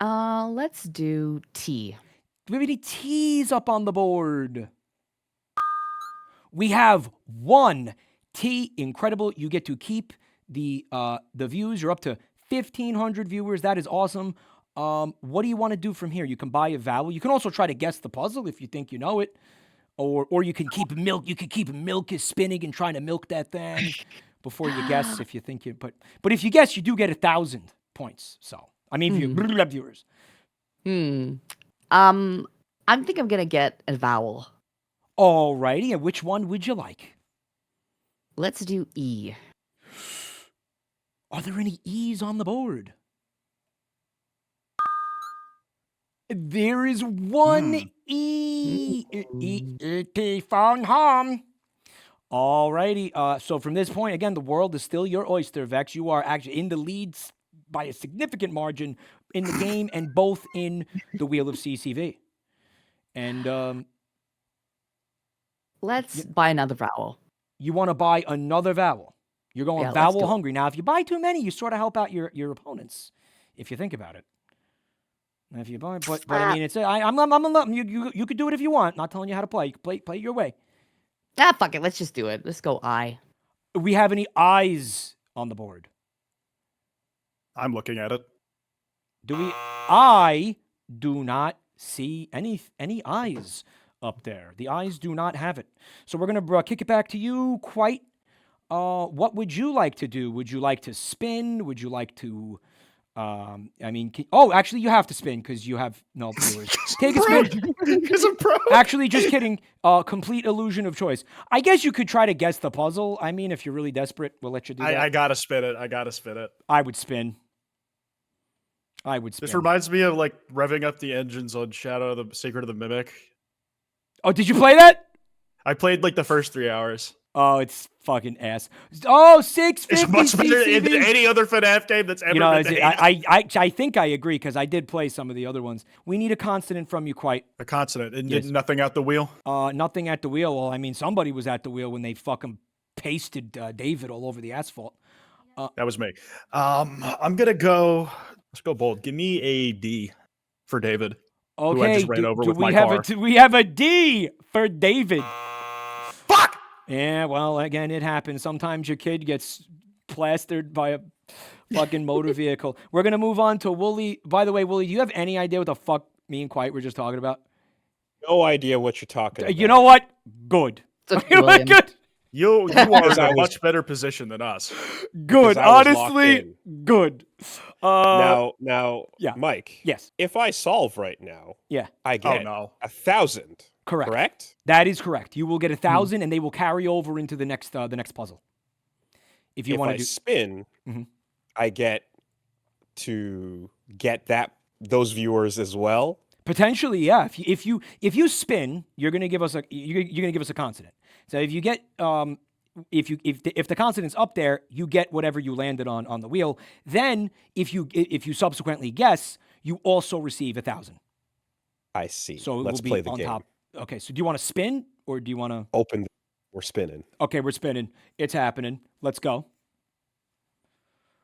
Let's do T. Do we have any T's up on the board? We have one T. Incredible. You get to keep the views. You're up to 1,500 viewers. That is awesome. What do you want to do from here? You can buy a vowel. You can also try to guess the puzzle if you think you know it. Or you can keep milk. You can keep milk is spinning and trying to milk that thing before you guess if you think you. But if you guess, you do get 1,000 points. So viewers. I think I'm gonna get a vowel. Alrighty, and which one would you like? Let's do E. Are there any E's on the board? There is one E. Fong Hom. Alrighty. So from this point, again, the world is still your oyster, Vex. You are actually in the leads by a significant margin in the game and both in the Wheel of CCV. And let's buy another vowel. You want to buy another vowel. You're going vowel hungry. Now, if you buy too many, you sort of help out your opponents, if you think about it. If you buy, but I mean, I'm you could do it if you want. Not telling you how to play. You can play your way. Fuck it. Let's just do it. Let's go I. We have any eyes on the board? I'm looking at it. I do not see any eyes up there. The eyes do not have it. So we're gonna kick it back to you. Kwote. What would you like to do? Would you like to spin? Would you like to? Actually, you have to spin because you have no viewers. Take a spin. Because I'm pro. Actually, just kidding. Complete illusion of choice. I guess you could try to guess the puzzle. I mean, if you're really desperate, we'll let you do that. I gotta spin it. I would spin. This reminds me of like revving up the engines on Shadow of the Secret of the Mimic. Oh, did you play that? I played like the first 3 hours. Oh, it's fucking ass. Oh, 650 It's much better CCV. than any other FNAF game that's ever been made. I think I agree because I did play some of the other ones. We need a consonant from you, Kwote. A consonant. And Yes. nothing at the wheel? Nothing at the wheel. Well, I mean, somebody was at the wheel when they fucking pasted David all over the asphalt. That was me. I'm gonna go. Let's go bold. Give me a D for David. Who I Okay, just ran over do with we my have car. do we have a D for David? Fuck! Yeah, well, again, it happens. Sometimes your kid gets plastered by a fucking motor vehicle. We're gonna move on to Wooly. By the way, Wooly, do you have any idea what the fuck me and Kwote were just talking about? No idea what you're talking about. You know what? Good. It's okay, You know what? William. Good. You are Because in I a was- much better position than us. Good. I was locked Honestly, in. good. Now, yeah. Mike. Yes. If I solve right now, Yeah. I get no. 1,000. Correct. Correct? That is correct. You will get 1,000, and they will carry over into the next puzzle. If you If want I to do spin, Mhm. I get to get those viewers as well. potentially, yeah. If you spin, you're gonna give us a consonant. So if you get if the consonant's up there, you get whatever you landed on the wheel. Then if you subsequently guess, you also receive 1,000. I see. So it Let's will play be the on game. top. Okay. So do you want to spin or do you want to? Open. We're spinning. Okay, we're spinning. It's happening. Let's go.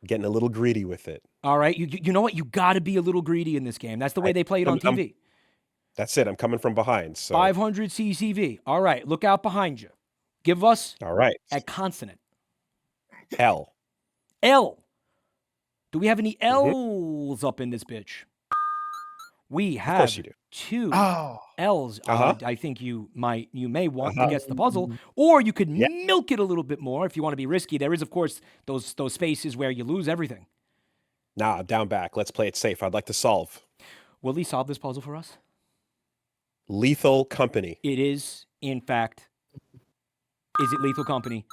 Getting a little greedy with it. All right. You know what? You got to be a little greedy in this game. That's the way they play it on TV. That's it. I'm coming from behind. So 500 CCV. All right. Look out behind you. Give us all right. a consonant. L. L. Do we have any L's up in this bitch? We Of have course you do. 2 Oh. L's. Uh-huh. I think you may want to guess the puzzle, or you could milk it a little bit more if you want to be risky. There is, of course, those spaces where you lose everything. Nah, down back. Let's play it safe. I'd like to solve. Will he solve this puzzle for us? Lethal Company. It is, in fact. Is it Lethal Company?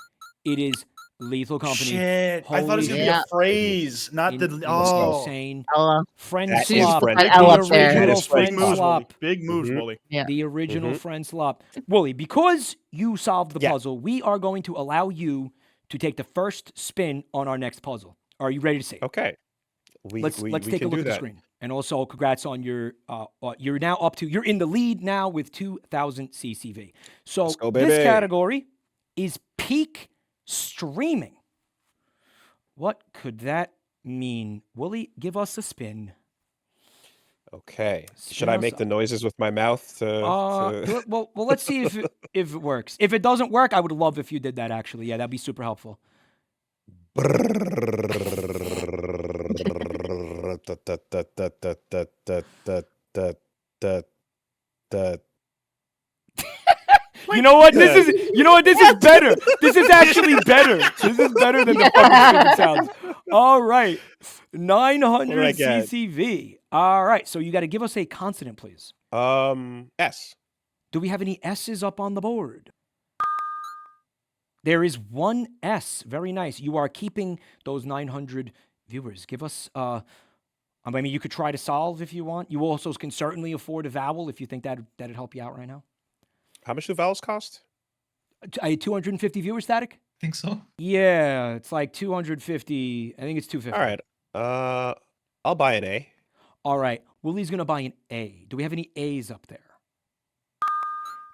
It is Lethal Company. Shit. I thought it was going to be Yeah. a phrase, not the. Insane. Ella. Friend That She's is slop. friend- got L up The there. original That is friend Big moves, slop. Wooly. Big moves, Mhm. Wooly. Yeah. The original Mhm. friend slop. Wooly, because you solved the Yeah. puzzle, we are going to allow you to take the first spin on our next puzzle. Are you ready to see it? Okay. Let's take a look at the screen. And also, congrats on your. You're now up to. You're in the lead now with 2,000 CCV. So Let's go, this baby. category is peak streaming. What could that mean? Wooly, give us a spin. Okay. Spin Should I us make the up. noises with my mouth to... Well, let's see if it works. If it doesn't work, I would love if you did that. Actually, yeah, that'd be super helpful. You know what? This is better. This is actually better. This is better than the fucking stupid sounds. All right. 900 get? CCV. All right. So you got to give us a consonant, please. S. Do we have any S's up on the board? There is one S. Very nice. You are keeping those 900 viewers. Give us, I mean, you could try to solve if you want. You also can certainly afford a vowel if you think that'd help you out right now. How much do vowels cost? 250 viewers static? Think so? Yeah, it's like 250. I think it's 250. All right. I'll buy an A. All right. Willie's going to buy an A. Do we have any A's up there?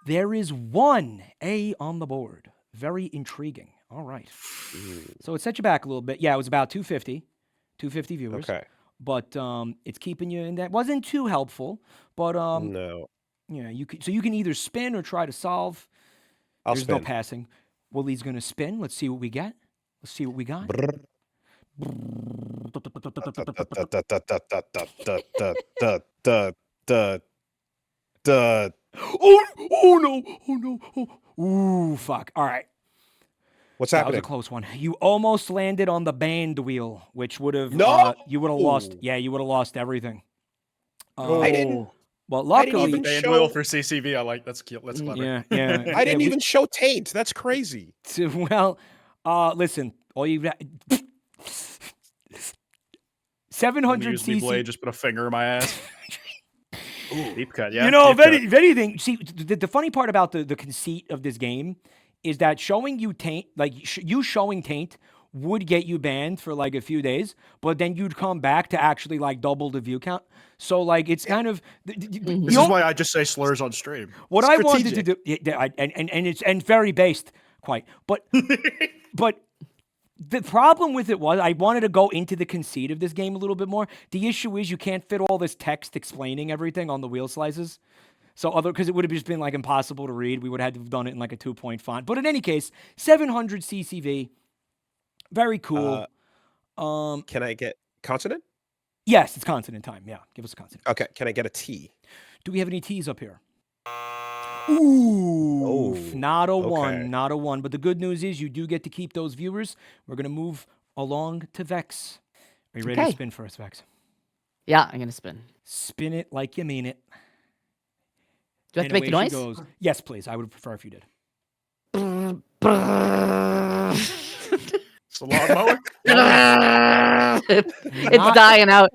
There is one A on the board. Very intriguing. All right. So it set you back a little bit. Yeah, it was about 250 viewers. Okay. But it's keeping you in that. Wasn't too helpful, but No. yeah, you can either spin or try to solve. I'll There's spin. no passing. Willie's going to spin. Let's see what we get. Let's see what we got. Oh no. Ooh, fuck. All right. What's That was happening? a close one. You almost landed on the band wheel, which would have No! you would have lost. Yeah, you would have lost everything. I didn't. Well, I didn't luckily, even Band show- wheel for CCV. I like that's cute. That's clever. yeah. I didn't even show taint. That's crazy. Well, listen, all you 700 Use me blade. cc. Just put a finger in my ass. Deep cut. Yeah. You know, deep cut. if anything, see, the funny part about the conceit of this game is that showing you taint, like you showing taint, would get you banned for like a few days, but then you'd come back to actually like double the view count. So like it's kind of This is why I just say slurs on stream. what I wanted to strategic. do, and it's very based, quite, but The problem with it was I wanted to go into the conceit of this game a little bit more. The issue is you can't fit all this text explaining everything on the wheel slices. So because it would have just been like impossible to read. We would have had to have done it in like a 2-point font. But in any case, 700 CCV. Very cool. Can I get consonant? Yes, it's consonant time. Yeah, give us a consonant. Okay. Can I get a T? Do we have any T's up here? Ooh, Oh, not a okay. one, not a one. But the good news is you do get to keep those viewers. We're going to move along to Vex. Are you ready to Okay. spin for us, Vex? Yeah, I'm gonna spin. Spin it like you mean it. Do I have to make the And away noise? she goes. Yes, please. I would prefer if you did. It's a lawnmower. It's dying out.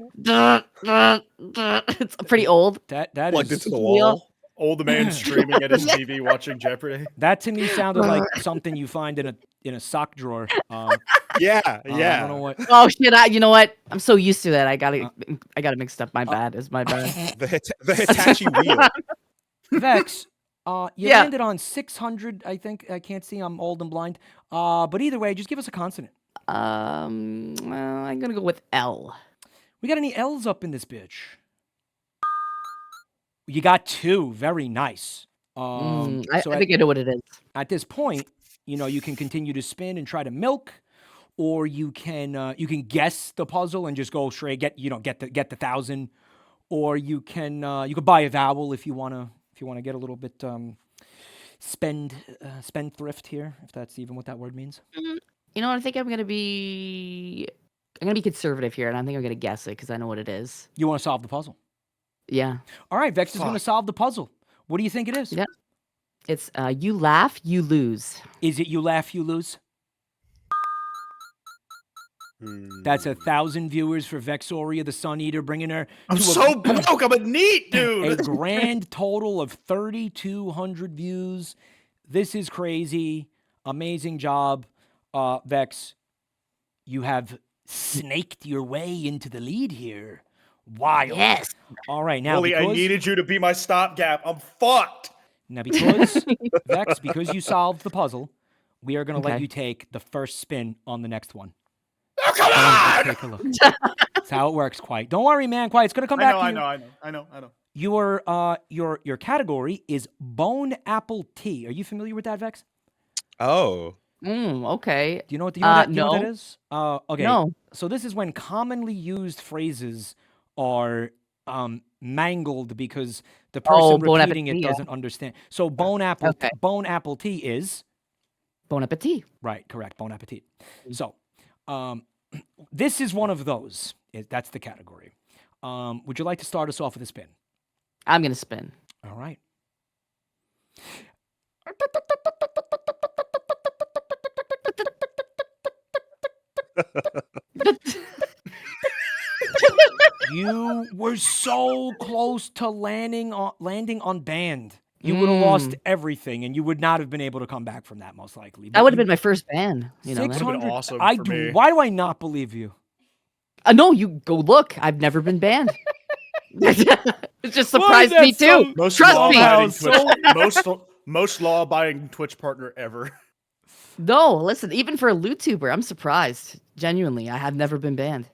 It's pretty old. That Plugged is into the wall. Old man streaming at his TV watching Jeopardy. that to me sounded like something you find in a sock drawer. Yeah, I don't know yeah. what. Oh shit! You know what? I'm so used to that. I got it mixed up. My bad. It's my bad. The Hitachi wheel. Vex, you Yeah. landed on 600, I think. I can't see. I'm old and blind. But either way, just give us a consonant. Well, I'm gonna go with L. We got any L's up in this bitch? You got 2. Very nice. I so think I know what it is. at this point, you can continue to spin and try to milk, or you can guess the puzzle and just go straight get the 1,000, or you could buy a vowel if you wanna get a little bit spendthrift here, if that's even what that word means. You know what? I think I'm gonna be conservative here, and I think I'm gonna guess it because I know what it is. You want to solve the puzzle. Yeah, All right, Vex is going to Fuck. solve the puzzle. What do you think it is? Yeah. it's you laugh, you lose. Is it you laugh, you lose? That's 1,000 viewers for Vexoria the Sun Eater, bringing her I'm to so broke. I'm a neat a dude. grand total of 3,200 views. This is crazy. Amazing job, Vex. You have snaked your way into the lead here. Wild. Yes. All right, now Willie, I because, needed you to be my stopgap. I'm fucked. because Vex, because you solved the puzzle, we are going to let Okay. you take the first spin on the next one. Oh, come Let's on! take a look. That's how it works, Kwote. Don't worry, man. Kwote, it's going to come back to you. I know. Your category is bone apple tea. Are you familiar with that, Vex? Oh. Okay. Do you know what, you know what no. that is? Okay. No. So this is when commonly used phrases are mangled because the person bon repeating it appetit, yeah. doesn't understand. So bone apple tea is Bon appetit. right, correct. Bon appetit. So this is one of those. That's the category. Would you like to start us off with a spin? I'm gonna spin. All right. You were so close to landing on band. You would have lost everything, and you would not have been able to come back from that, most likely. That would have been my first ban. You know that? 600. awesome for me. Why do I not believe you? No, you go look. I've never been banned. It just Why is surprised me that so- too. Most Trust me. law-abiding most law-abiding Twitch partner ever. No, listen. Even for a LootTuber, I'm surprised. Genuinely, I have never been banned.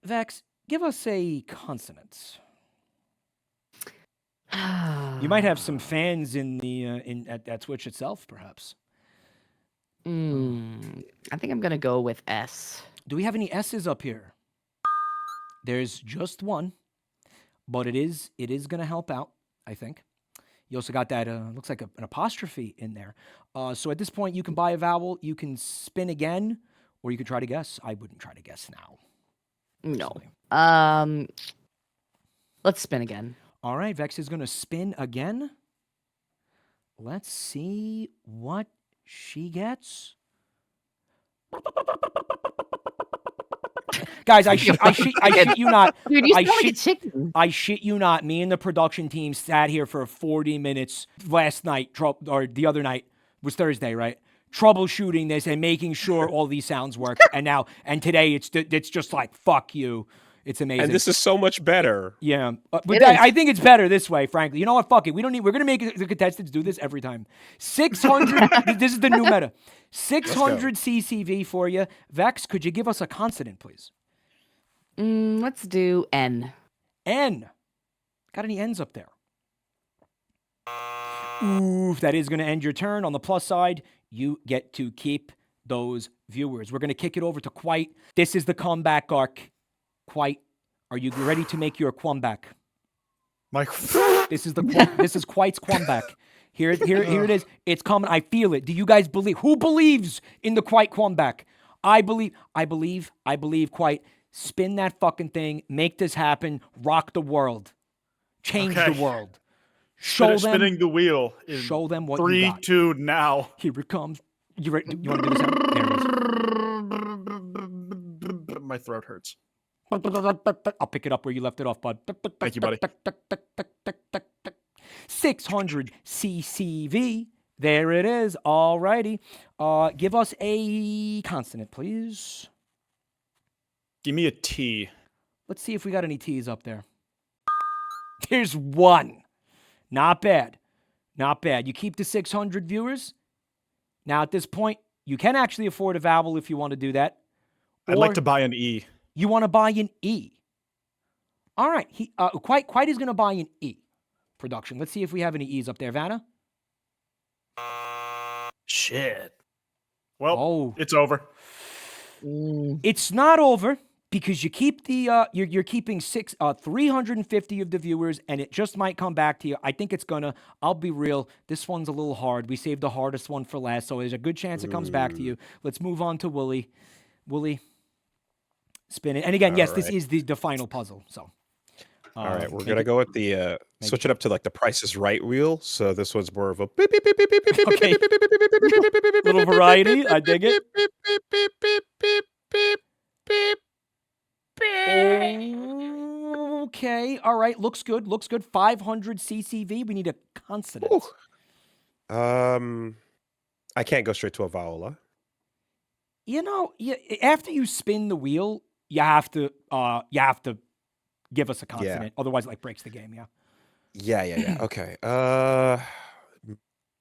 Vex, give us a consonant. You might have some fans in the at Twitch itself, perhaps. I think I'm gonna go with S. Do we have any S's up here? There's just one, but it is going to help out, I think. You also got that looks like an apostrophe in there. So at this point, you can buy a vowel, you can spin again, or you can try to guess. I wouldn't try to guess now. No. personally. Let's spin again. All right, Vex is going to spin again. Let's see what she gets. Guys, I shit you not. Dude, you I sound like a shit- chicken. I shit you not. Me and the production team sat here for 40 minutes last night, or the other night was Thursday, right? Troubleshooting this and making sure all these sounds work. And today it's just like fuck you. It's amazing. And this is so much better. Yeah, but It is. I think it's better this way, frankly. You know what? Fuck it. We're gonna make the contestants do this every time. 600. This is the new meta. 600 CCV for you. Vex, could you give us a consonant, please? Let's do N. N. Got any N's up there? Oof, that is gonna end your turn. On the plus side, you get to keep those viewers. We're gonna kick it over to Kwote. This is the comeback arc. Kwote, are you ready to make your comeback? My This is Kwote's comeback. Here it is. It's coming. I feel it. Do you guys believe? Who believes in the Kwote comeback? I believe, Kwote. Spin that fucking thing. Make this happen. Rock the world. Change the world. Show them. Spinning the wheel. In Show them what 3, you got. 2, now. Here it comes. You ready? You want to do this? There it is. My throat hurts. I'll pick it up where you left it off, bud. Thank you, buddy. 600 CCV. There it is. All righty. Give us a consonant, please. Give me a T. Let's see if we got any T's up there. There's one. Not bad. Not bad. You keep the 600 viewers. Now, at this point, you can actually afford a vowel if you want to do that. I'd like to buy an E. You want to buy an E. All right. Kwote is going to buy an E. Production. Let's see if we have any E's up there. Vanna? Shit. Well, Oh. it's over. It's not over because you keep the you're keeping 350 of the viewers, and it just might come back to you. I think it's gonna. I'll be real. This one's a little hard. We saved the hardest one for last, so there's a good chance it comes back to you. Let's move on to Wooly. Wooly, spin it. And again, yes, this is the final puzzle. So. All right, we're gonna go with the switch it up to like the Price is Right wheel. So this one's more of a beep, beep, beep, beep, beep, beep, beep, Okay. beep, beep, beep, beep, beep, beep, beep, beep, beep, Little beep, variety, beep, I dig it. beep, beep, beep, beep, beep, beep, beep, beep. Okay, all right, looks good. 500 CCV. We need a consonant. Ooh. I can't go straight to a vowel. Huh? You know, after you spin the wheel, you have to give us a consonant. Otherwise, it like breaks the game. Yeah. Yeah. Okay.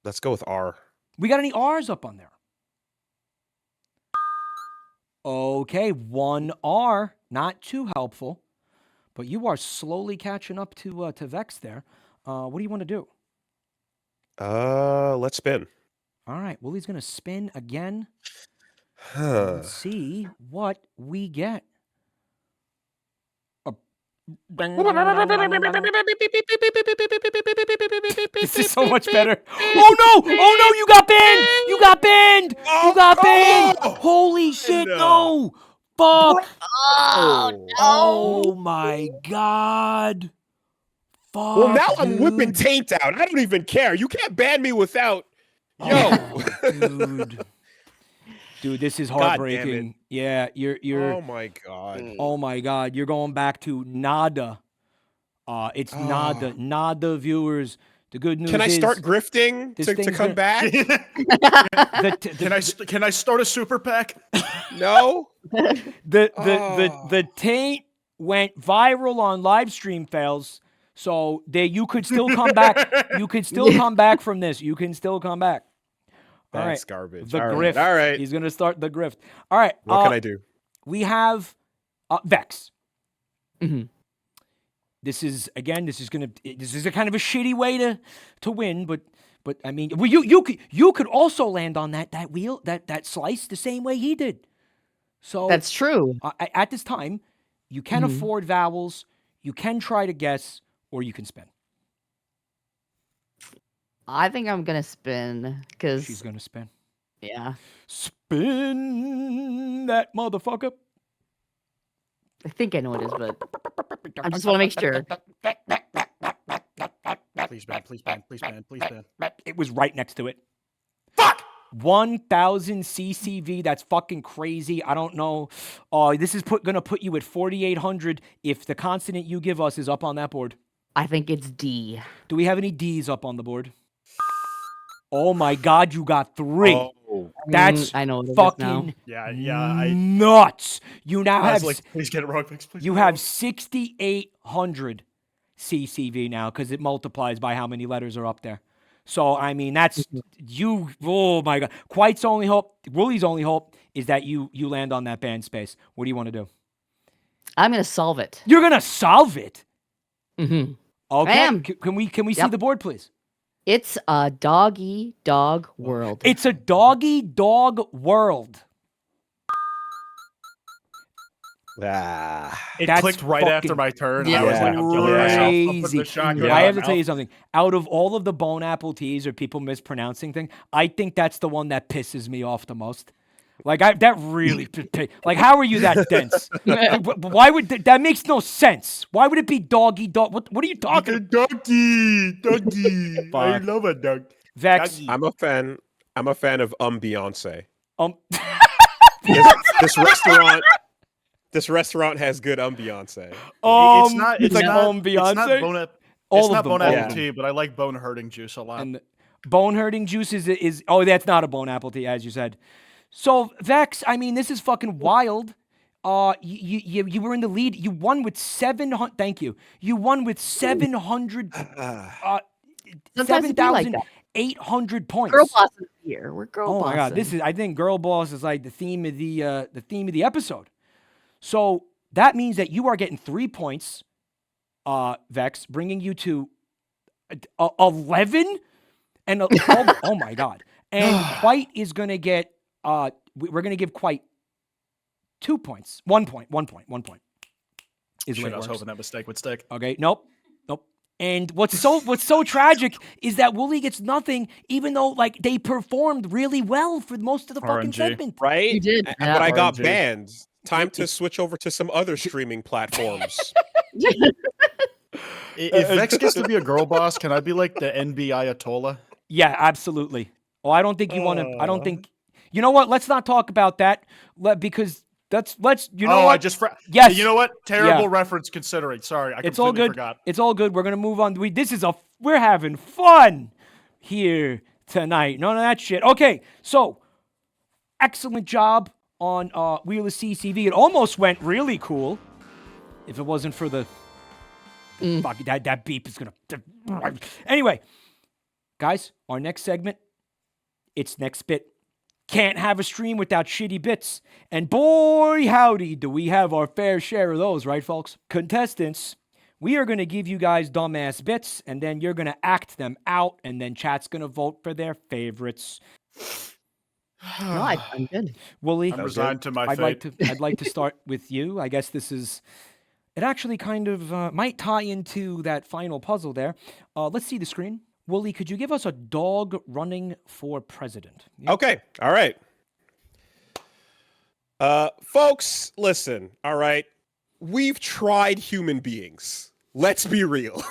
Let's go with R. We got any R's up on there? Okay, one R. Not too helpful, but you are slowly catching up to Vex there. What do you want to do? Let's spin. All right, Willie's gonna spin again. Huh. Let's see what we get. This is so much better. Oh no, you got banned. You got banned. Holy shit, no. Fuck. Oh my God. Fuck. Well, now I'm dude. whipping taint out. I don't even care. You can't ban me without. Dude, this is God damn heartbreaking. Yeah, you're Oh my God. Oh my God, you're going back to nada. It's nada viewers. The good news is, Can I start grifting this to thing's come gonna- back? Can I start a super PAC? No. The taint went viral on live stream fails, so you could still come back. You could still come back from this. You can still come back. All right, That's garbage. the All right. grift. All right. He's gonna start the grift. All right. What can I do? We have Vex. Mhm. This is a kind of a shitty way to win, but I mean, well, you could also land on that wheel, that slice the same way he did. So That's true. at this time, you can afford vowels, you can try to guess, or you can spin. I think I'm gonna spin because She's gonna spin. yeah, Spin that motherfucker. I think I know what it is, but I just want to make sure. Please ban, please ban, please ban, please ban. It was right next to it. Fuck! 1,000 CCV. That's fucking crazy. I don't know. This is gonna put you at 4,800 if the consonant you give us is up on that board. I think it's D. Do we have any D's up on the board? Oh my God, you got 3. Oh That's I know what it is now. fucking Yeah, nuts. You now have Like, please get it wrong, please. you have 6,800 CCV now because it multiplies by how many letters are up there. So I mean, that's you. Oh my god, Kwote's only hope, Woolie's only hope is that you land on that band space. What do you want to do? I'm gonna solve it. You're gonna solve it. Mm-hmm. Okay. I am. Can we see Yep. the board, please? It's a doggy dog world. It's a doggy dog world. It That's clicked right after fucking my turn. Yeah. I was like, I'm killing myself. I'm putting crazy. the shotgun I in have my to tell you mouth. something. Out of all of the bone apple teas or people mispronouncing things, I think that's the one that pisses me off the most. Like that really, like, how are you that dense? Why would that makes no sense? Why would it be doggy dog? What are you talking? Doggy. I Fuck. love a dog. Vex. Doggy. I'm a fan of Beyonce. Um, This restaurant. This restaurant has good Beyonce. It's not. It's like not. Beyonce. It's not bone. All It's of not them, bone all of apple them. tea, but I like bone hurting juice a lot. And bone hurting juice is oh, that's not a bone apple tea, as you said. So Vex, I mean, this is fucking wild. You were in the lead. You won with 700. Thank you. You won with 700. Sometimes it be like that. 7,800 points. Girl bosses here. We're girl Oh bosses. my god, this is. I think girl boss is like the theme of the episode. So that means that you are getting 3 points, Vex, bringing you to 11. And oh my god, and Kwote is gonna get. We're gonna give Kwote 2 points. 1 point. Is the way Shit, it I was works. hoping that mistake would stick. Okay, nope. And what's so tragic is that Wooly gets nothing, even though like they performed really well for most of the fucking RNG. segment. Right? You did, But yeah. I got RNG. banned. Time to switch over to some other streaming platforms. If Vex gets to be a girl boss, can I be like the NB Ayatollah? Yeah, absolutely. Oh, I don't think you want to. I don't think. You know what? Let's not talk about that because let's. You know Oh, what? I just. Yes. You know what? Terrible Yeah. reference considering. Sorry, I It's all completely good. forgot. It's all good. We're gonna move on. We're having fun here tonight. None of that shit. Okay, so excellent job on Wheel of CCV. It almost went really cool. If it wasn't for the fuck, that beep is gonna. Anyway, guys, our next segment. It's next bit. Can't have a stream without shitty bits. And boy, howdy, do we have our fair share of those, right, folks? Contestants, we are going to give you guys dumbass bits, and then you're going to act them out, and then chat's going to vote for their favorites. No, I'm good. Wooly, I'm resigned to my fate. I'd like to start with you. I guess this is. It actually kind of might tie into that final puzzle there. Let's see the screen. Wooly, could you give us a dog running for president? Yeah. Okay. All right. Folks, listen. All right. We've tried human beings. Let's be real.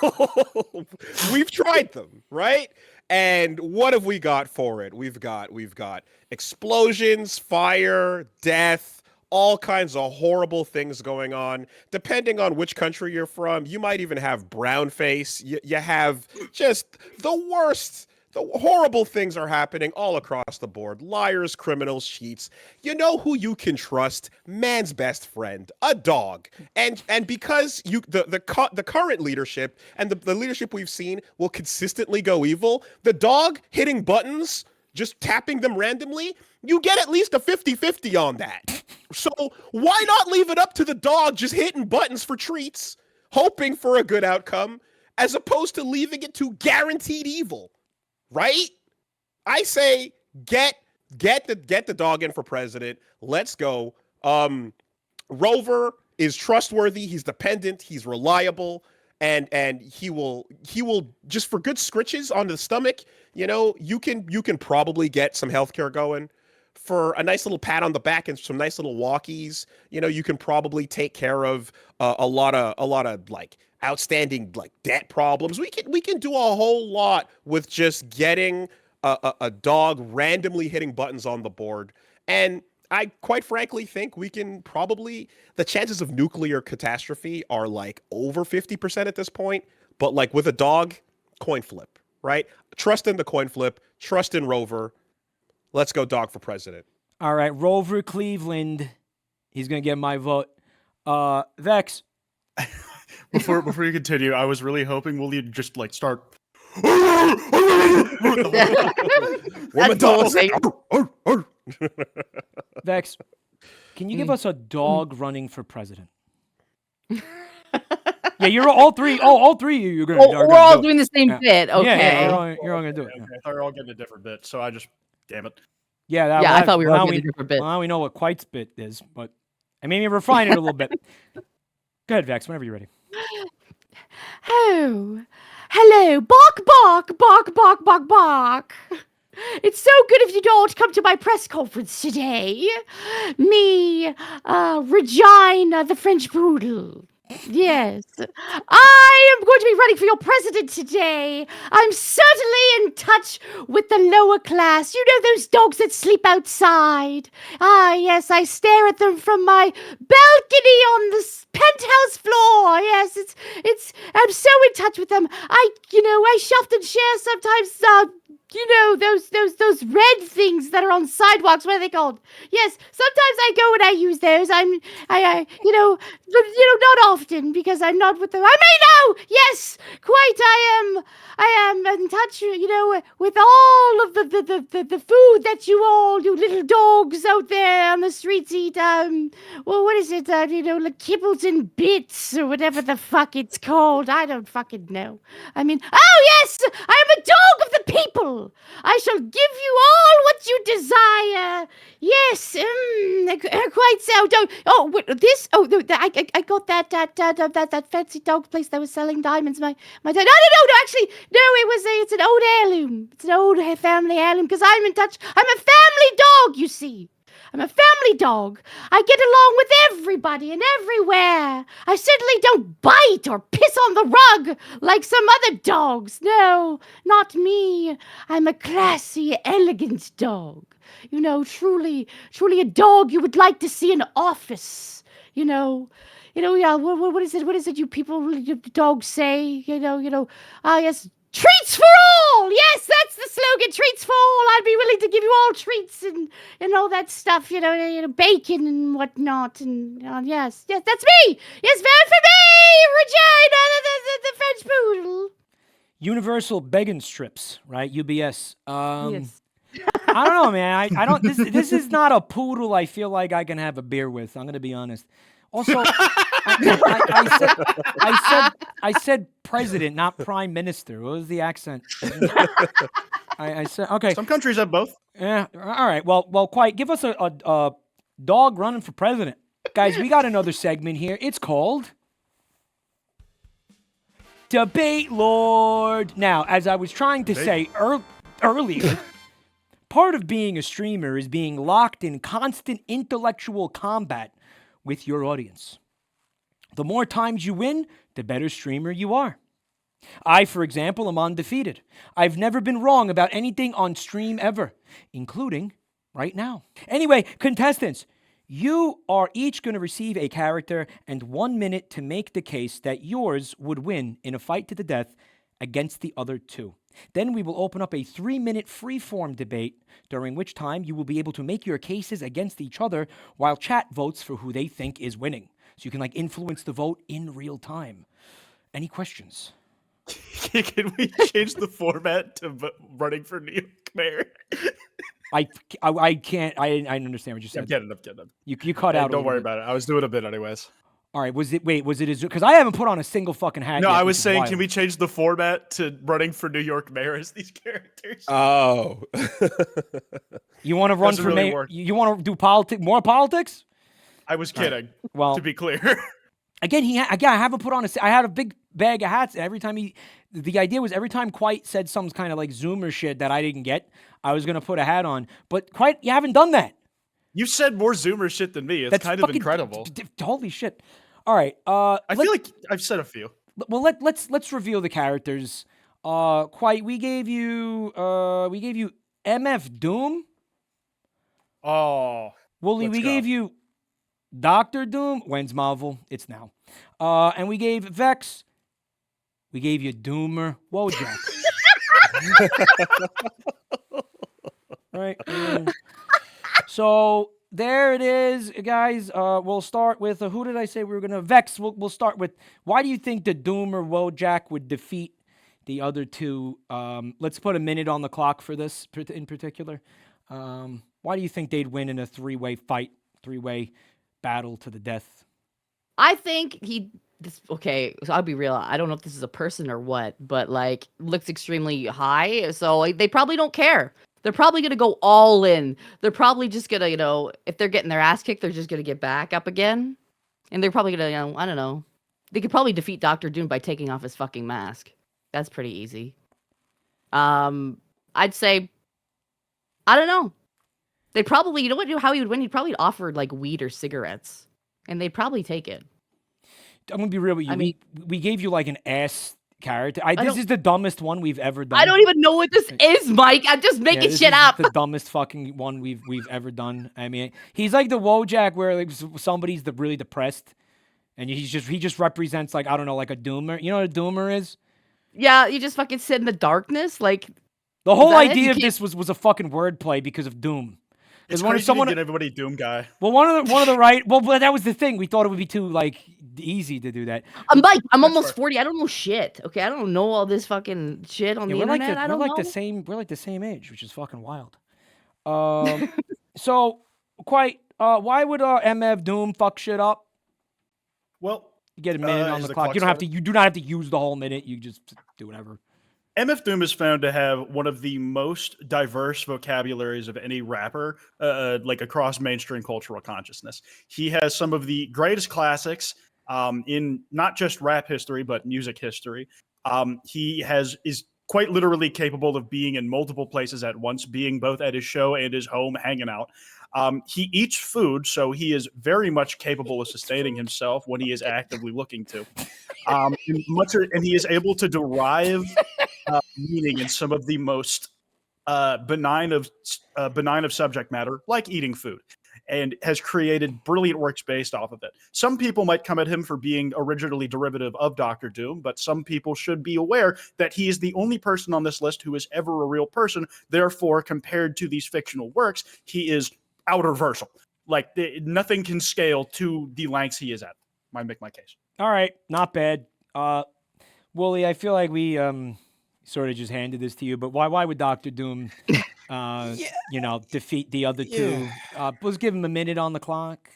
We've tried them, right? And what have we got for it? We've got explosions, fire, death, all kinds of horrible things going on. Depending on which country you're from, you might even have brown face. You have just the worst. The horrible things are happening all across the board. Liars, criminals, cheats. You know who you can trust? Man's best friend, a dog. And because the current leadership and the leadership we've seen will consistently go evil, the dog hitting buttons, just tapping them randomly, you get at least a 50-50 on that. So why not leave it up to the dog just hitting buttons for treats, hoping for a good outcome, as opposed to leaving it to guaranteed evil? Right? I say get the dog in for president. Let's go. Rover is trustworthy, he's dependent, he's reliable, and he will just for good scritches on the stomach, you know, you can probably get some healthcare going. For a nice little pat on the back and some nice little walkies, you know, you can probably take care of a lot of like outstanding like debt problems. We can do a whole lot with just getting a dog randomly hitting buttons on the board. And I quite frankly think we can probably, the chances of nuclear catastrophe are like over 50% at this point. But like with a dog, coin flip, right? Trust in the coin flip, trust in Rover. Let's go dog for president. All right, Rover Cleveland. He's gonna get my vote. Vex. Before you continue, I was really hoping will you just like start. Woman dogs. Vex, can you give us a dog running for president? Yeah, you're all three. Oh, all three. You're gonna. Oh, we're all doing the same bit. Okay. Yeah, you're all gonna do it. Okay, I thought we were all getting a different bit, so I just, damn it. Yeah, I thought we were all getting a different bit. Well, now we know what Kwote's bit is, but I mean, refine it a little bit. Go ahead, Vex, whenever you're ready. Oh, hello, bark, bark, bark, bark, bark, bark. It's so good of you all to come to my press conference today. Me, Regina, the French poodle. Yes, I am going to be running for your president today. I'm certainly in touch with the lower class. You know those dogs that sleep outside? Ah, yes, I stare at them from my balcony on the penthouse floor. Yes, I'm so in touch with them. I shaft and share sometimes, those red things that are on sidewalks. What are they called? Yes, sometimes I go and I use those. Not often because I'm not with them. I may know. Yes, quite. I am in touch. With all of the food that you little dogs out there on the streets eat. What is it? Like kibbles and bits or whatever the fuck it's called. I don't fucking know. I mean, oh yes, I am a dog of the people. I shall give you all what you desire. Yes, quite so. I got that fancy dog place that was selling diamonds. No, actually, no. It's an old heirloom. It's an old family heirloom because I'm in touch. I'm a family dog, you see. I'm a family dog. I get along with everybody and everywhere. I certainly don't bite or piss on the rug like some other dogs. No, not me. I'm a classy, elegant dog. Truly a dog you would like to see in office. Yeah, what is it? What is it you people, you dogs say? Yes. Treats for all! Yes, that's the slogan. Treats for all. I'd be willing to give you all treats and all that stuff. Bacon and whatnot. And yes, that's me. Yes, vote for me, Regina, the French poodle. Universal begging strips, right? UBS. Yes. I don't know, man. I don't. This is not a poodle. I feel like I can have a beer with. I'm gonna be honest. Also, I said president, not prime minister. What was the accent? I said okay. Some countries have both. Yeah. All right. Well. Quite. Give us a dog running for president, guys. We got another segment here. It's called Debate Lord. Now, as I was trying to say earlier. Part of being a streamer is being locked in constant intellectual combat with your audience. The more times you win, the better streamer you are. I, for example, am undefeated. I've never been wrong about anything on stream ever, including right now. Anyway, contestants, you are each going to receive a character and 1 minute to make the case that yours would win in a fight to the death against the other two. Then we will open up a 3-minute free-form debate, during which time you will be able to make your cases against each other while chat votes for who they think is winning. So you can influence the vote in real time. Any questions? Can we change the format to running for New York mayor? I can't. I understand what you said. I'm kidding. You cut out. Don't worry about it. I was doing a bit anyways. All right. Was it because I haven't put on a single fucking hat. No, yet, I was saying, wild. Can we change the format to running for New York mayor as these characters? Oh. You want to run for really mayor? work. You want to do more politics? I was kidding. Right. Well, to be clear. Again, I haven't put on I had a big bag of hats. Every time the idea was every time Kwote said some kind of Zoomer shit that I didn't get, I was gonna put a hat on. But Kwote, you haven't done that. You said more Zoomer shit than me. It's That's kind of incredible. Holy shit! All right. I feel like I've said a few. Well, let's reveal the characters. Kwote, we gave you MF Doom. Oh. Wooly, we gave you Dr. Doom. When's Marvel? It's now. And we gave Vex. We gave you Doomer. Whoa, Jack. right? So there it is, guys. We'll start with who did I say we were gonna Vex? We'll start with why do you think the Doom or Wojak would defeat the other two? Let's put a minute on the clock for this in particular. Why do you think they'd win in a three-way fight, three-way battle to the death? I think okay, so I'll be real. I don't know if this is a person or what, but like looks extremely high. So like, they probably don't care. They're probably gonna go all in. They're probably just gonna, if they're getting their ass kicked, they're just gonna get back up again. And they're probably gonna, I don't know. They could probably defeat Doctor Doom by taking off his fucking mask. That's pretty easy. I'd say, I don't know. They probably, how he would win? He'd probably offer like weed or cigarettes, and they'd probably take it. I'm gonna be real with you. I mean, we gave you like an ass character. This don't- is the dumbest one we've ever done. I don't even know what this is, Mike. I'm just making this shit is up. The dumbest fucking one we've ever done. I mean, he's like the Wojak where like somebody's really depressed, and he just represents like I don't know, like a doomer. You know what a doomer is? Yeah, you just fucking sit in the darkness, like The whole that it? idea You of can't- this was a fucking wordplay because of Doom. It's When crazy someone- to get everybody Doom guy. Well, one of the right. Well, but that was the thing. We thought it would be too like easy to do that. Mike, I'm That's almost fair. 40. I don't know shit. Okay, I don't know all this fucking shit on Yeah, the we're internet. I don't we're know. like the same age, which is fucking wild. So why would MF Doom fuck shit up? Well, You get a minute on is the the clock. clock You don't have to. started? You do not have to use the whole minute. You just do whatever. MF Doom is found to have one of the most diverse vocabularies of any rapper, like across mainstream cultural consciousness. He has some of the greatest classics in not just rap history but music history. He is quite literally capable of being in multiple places at once, being both at his show and his home, hanging out. He eats food, so he is very much capable of sustaining himself when he is actively looking to. And he is able to derive meaning in some of the most benign of subject matter, like eating food, and has created brilliant works based off of it. Some people might come at him for being originally derivative of Doctor Doom, but some people should be aware that he is the only person on this list who is ever a real person. Therefore, compared to these fictional works, he is outerversal. Like nothing can scale to the lengths he is at. Might make my case. All right, not bad. Wooly, I feel like we sort of just handed this to you, but why would Doctor Doom, defeat the other two? Let's give him a minute on the clock.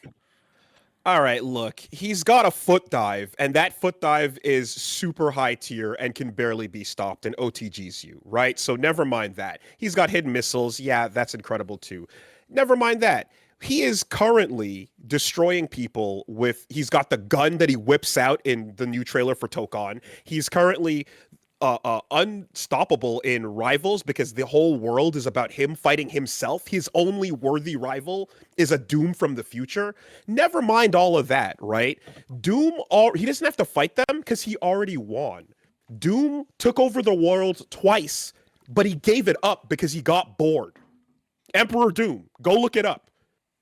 All right, look, he's got a foot dive, and that foot dive is super high tier and can barely be stopped and OTGs you, right? So never mind that. He's got hidden missiles. Yeah, that's incredible too. Never mind that. He is currently destroying people he's got the gun that he whips out in the new trailer for Tokon. He's currently unstoppable in Rivals because the whole world is about him fighting himself. His only worthy rival is a Doom from the future. Never mind all of that, right? Doom, he doesn't have to fight them because he already won. Doom took over the world twice, but he gave it up because he got bored. Emperor Doom, go look it up.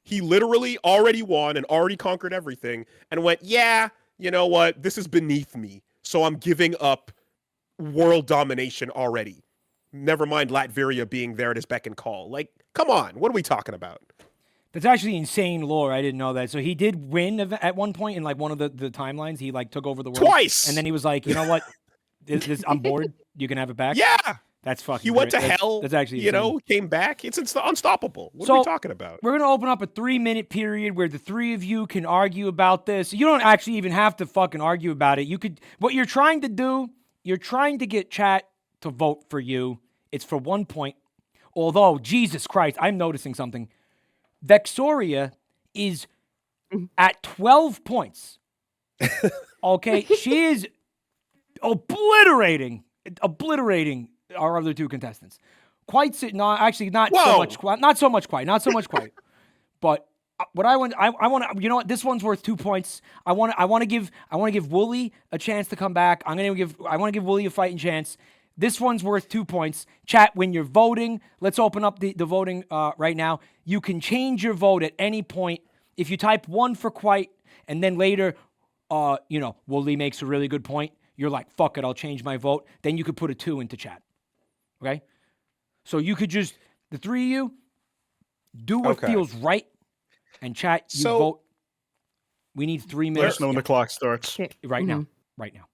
He literally already won and already conquered everything and went, yeah, you know what? This is beneath me. So I'm giving up world domination already. Never mind Latveria being there at his beck and call. Like, come on. What are we talking about? That's actually insane lore. I didn't know that. So he did win at one point in like one of the timelines. He like took over the world Twice! and then he was like, you know what? I'm bored. You can have it back. Yeah. That's fucking. He went to great. hell. That's actually insane. Came back. It's unstoppable. What So, are we talking about? We're gonna open up a 3-minute period where the three of you can argue about this. You don't actually even have to fucking argue about it. You could. What you're trying to do, you're trying to get chat to vote for you. It's for 1 point. Although Jesus Christ, I'm noticing something. Vexoria is at 12 points. Okay, she is obliterating our other two contestants. Not so much quite. But what I want, you know what? This one's worth 2 points. I want to give Wooly a chance to come back. I want to give Wooly a fighting chance. This one's worth 2 points. Chat, when you're voting, let's open up the voting right now. You can change your vote at any point. If you type 1 for quite, and then later, Wooly makes a really good point. You're like, fuck it, I'll change my vote. Then you could put a 2 into chat. Okay? So you could just, the three of you, Do what Okay. feels right. And chat, you So- vote. We need 3 Let minutes. us know when the clock starts. Right now. Mhm. Right now.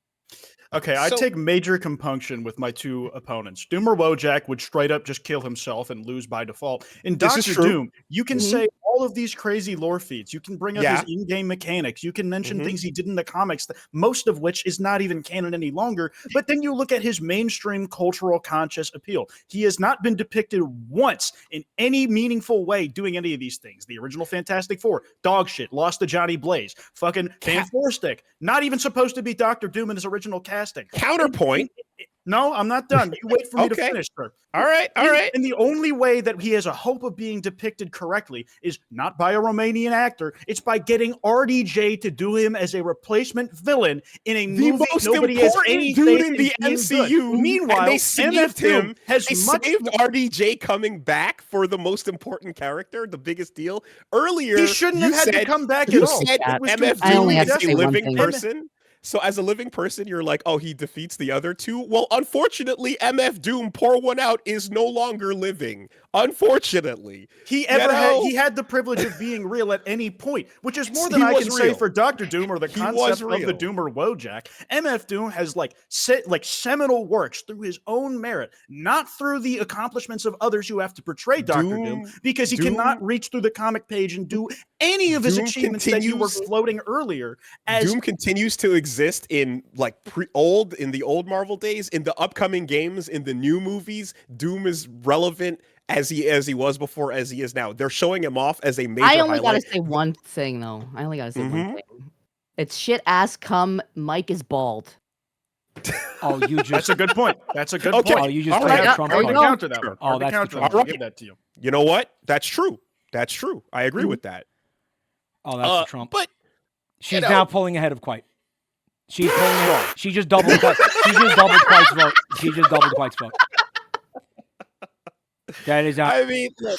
Okay, I So- take major compunction with my two opponents. Doom or Wojak would straight up just kill himself and lose by default. In This Doctor is true. Doom, you can Mhm. say all of these crazy lore feats. You can bring up Yeah. his in-game mechanics. You can mention Mhm. things he did in the comics, most of which is not even canon any longer. But then you look at his mainstream cultural conscious appeal. He has not been depicted once in any meaningful way doing any of these things. The original Fantastic Four, dog shit, lost to Johnny Blaze. Fucking Fan Four Stick, not even supposed to be Doctor Doom in his original casting. Counterpoint. No, I'm not done. You wait for me to Okay. finish, sir. All right. All right. And the only way that he has a hope of being depicted correctly is not by a Romanian actor. It's by getting RDJ to do him as a replacement villain in a The movie most nobody has important any dude faith in the being MCU. good. Meanwhile, and they MF saved Doom him. has They much saved RDJ coming back for the most important character, the biggest deal. Earlier, He shouldn't you have had to said- come back You at all. said It was MF I Doom only have is to a say one living thing. person. So as a living person, you're like, oh, he defeats the other two. Well, unfortunately, MF Doom, pour one out, is no longer living. Unfortunately, He had the privilege of being real at any point, which is more than He I was can say real. for Doctor Doom or the He was concept of the real. Doomer Wojak. MF Doom has seminal works through his own merit, not through the accomplishments of others who have to portray Doctor Doom, because he cannot reach through the comic page and do any of his Doom achievements that you were continues- floating earlier. As Doom continues to exist in like in the old Marvel days, in the upcoming games, in the new movies. Doom is relevant as he was before, as he is now. They're showing him off as a major I only highlight. gotta say one thing though. I only gotta say one Mhm. thing. It's shit ass cum. Mike is bald. Oh, you that's just a good point. That's a good Okay. point. Oh, you just All played right. a Trump Hard There to you card. go. counter that one. Oh, Hard to that's the counter Trump that one. card. I'll give that to you. You know what? That's true. That's true. I agree with that. Oh, that's the Trump. But She's know- now pulling ahead of Quite. She's pulling ahead. She just doubled Quite. She just doubled Quite's vote. She just doubled Quite's vote. That is I mean, look,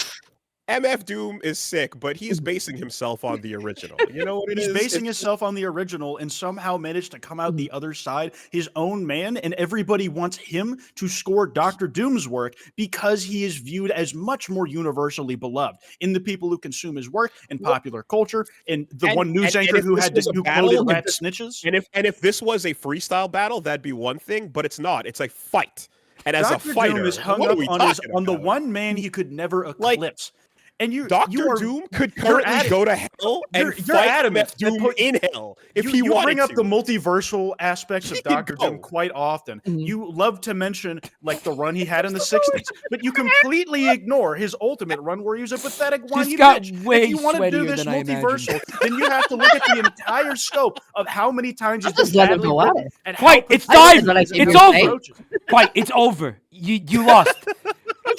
MF Doom is sick, but he is basing himself on the original. You know what it He's is? basing It's- himself on the original and somehow managed to come out the other side, his own man, and everybody wants him to score Doctor Doom's work because he is viewed as much more universally beloved in the people who consume his work in popular culture, and the And- one news and anchor if who this had was a who battle, quoted if rat this- snitches. And if this was a freestyle battle, that'd be one thing, but it's not. It's a fight. And as Dr. a fighter, Doom is hung what up are we on talking the about? one man he could never eclipse. And you Doctor are, Doom could you're currently adamant- go to hell and you're fight adamant MF that Doom in hell if he you wanted bring up to. the multiversal aspects He of could Doctor Doom go. quite often. Mhm. You love to mention like the run he had in the '60s, but you completely ignore his ultimate run where he was a pathetic one. This got way If you want to do sweatier this than I multiversal, imagined. then you have to look at the entire scope of how many times he's I just been let him badly go at written it. and Quite, how it's pathetic time. his It's approach over. is. Quite, it's over. You lost.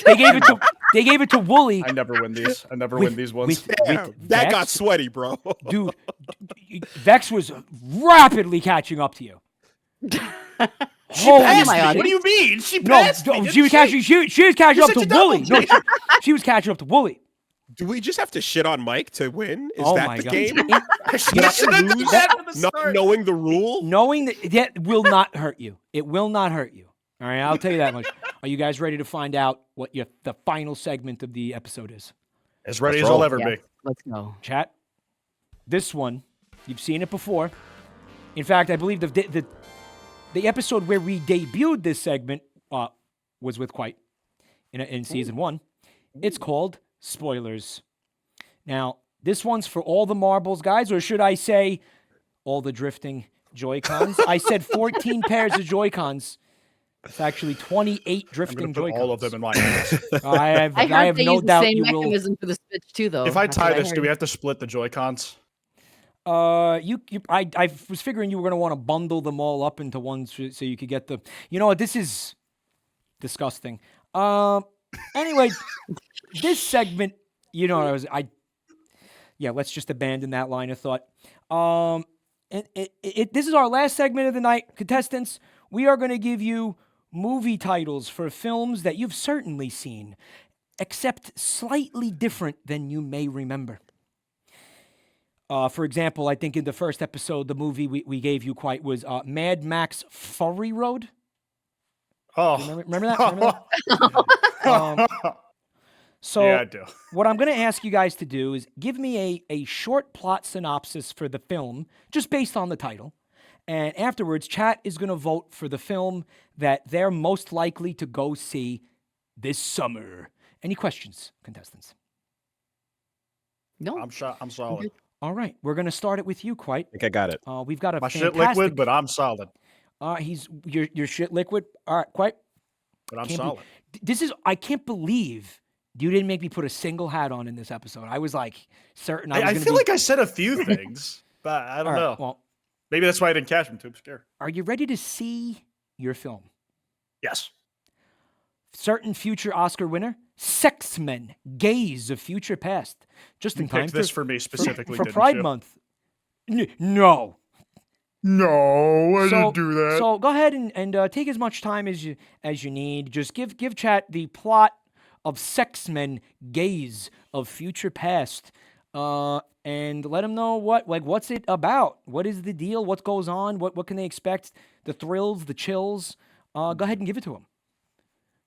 They gave it to Wooly. I never win these. I never With- win these ones. Damn, with that got Vex? sweaty, bro. Dude, Vex was rapidly catching up to you. Holy passed shit. me. What do you mean? She No, passed me. no, didn't she was catching. She was catching You're up to such a double Wooly. No, she was catching up to Wooly. Do we just have to shit on Mike to win? Is Oh that my the God. game? She You have should to have done lose that from the not start. knowing the rule? Knowing that will not hurt you. It will not hurt you. All right, I'll tell you that much. Are you guys ready to find out what the final segment of the episode is? As ready Let's as I'll roll. ever Yes, be. let's go. Chat. This one, you've seen it before. In fact, I believe the episode where we debuted this segment was with Quite in season 1. It's called Spoilers. Now, this one's for all the marbles, guys, or should I say all the drifting Joy-Cons? I said 14 pairs of Joy-Cons. It's actually 28 I'm drifting going to put Joy-Cons. all of them in my ass. I have I heard they no use the doubt same you will. mechanism for the switch too, though. If I That's what tie this, do heard. we have to split the Joy-Cons? I was figuring you were going to want to bundle them all up into one so you could get the. You know what? This is disgusting. Anyway, this segment, you know, let's just abandon that line of thought. And this is our last segment of the night, contestants. We are going to give you movie titles for films that you've certainly seen, except slightly different than you may remember. For example, I think in the first episode, the movie we gave you Quite was Mad Max Fury Road. Oh. Remember that? Remember that? So Yeah, I do. what I'm going to ask you guys to do is give me a short plot synopsis for the film, just based on the title. And afterwards, chat is going to vote for the film that they're most likely to go see this summer. Any questions, contestants? No. I'm solid. All right, we're going to start it with you, Kwote. I think I got it. We've got a My shit fantastic... liquid, but I'm solid. He's your shit liquid. All right, Kwote. But I'm Can't solid. I can't believe you didn't make me put a single hat on in this episode. I was like certain I was I gonna feel be... like I said a few things, but I don't All right, know. well, Maybe that's why I didn't catch them. Too obscure. are you ready to see your film? Yes. Certain future Oscar winner, Sex Men, Gays of Future Past. Just You in time picked this for me specifically, for didn't Pride you? Month. No. No, I didn't do that. So go ahead and take as much time as you need. Just give chat the plot of Sex Men, Gays of Future Past, and let them know what's it about. What is the deal? What goes on? What can they expect? The thrills, the chills. Go ahead and give it to them.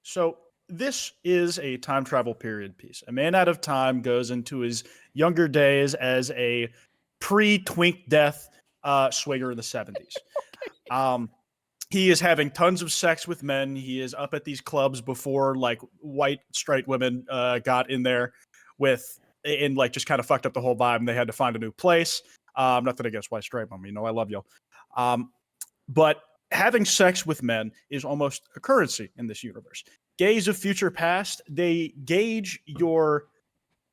So this is a time travel period piece. A man out of time goes into his younger days as a pre-twink death swinger in the 70s. He is having tons of sex with men. He is up at these clubs before like white straight women got in there and like just kind of fucked up the whole vibe, and they had to find a new place. Nothing against white straight women, I love y'all. But having sex with men is almost a currency in this universe. Gays of Future Past, they gauge your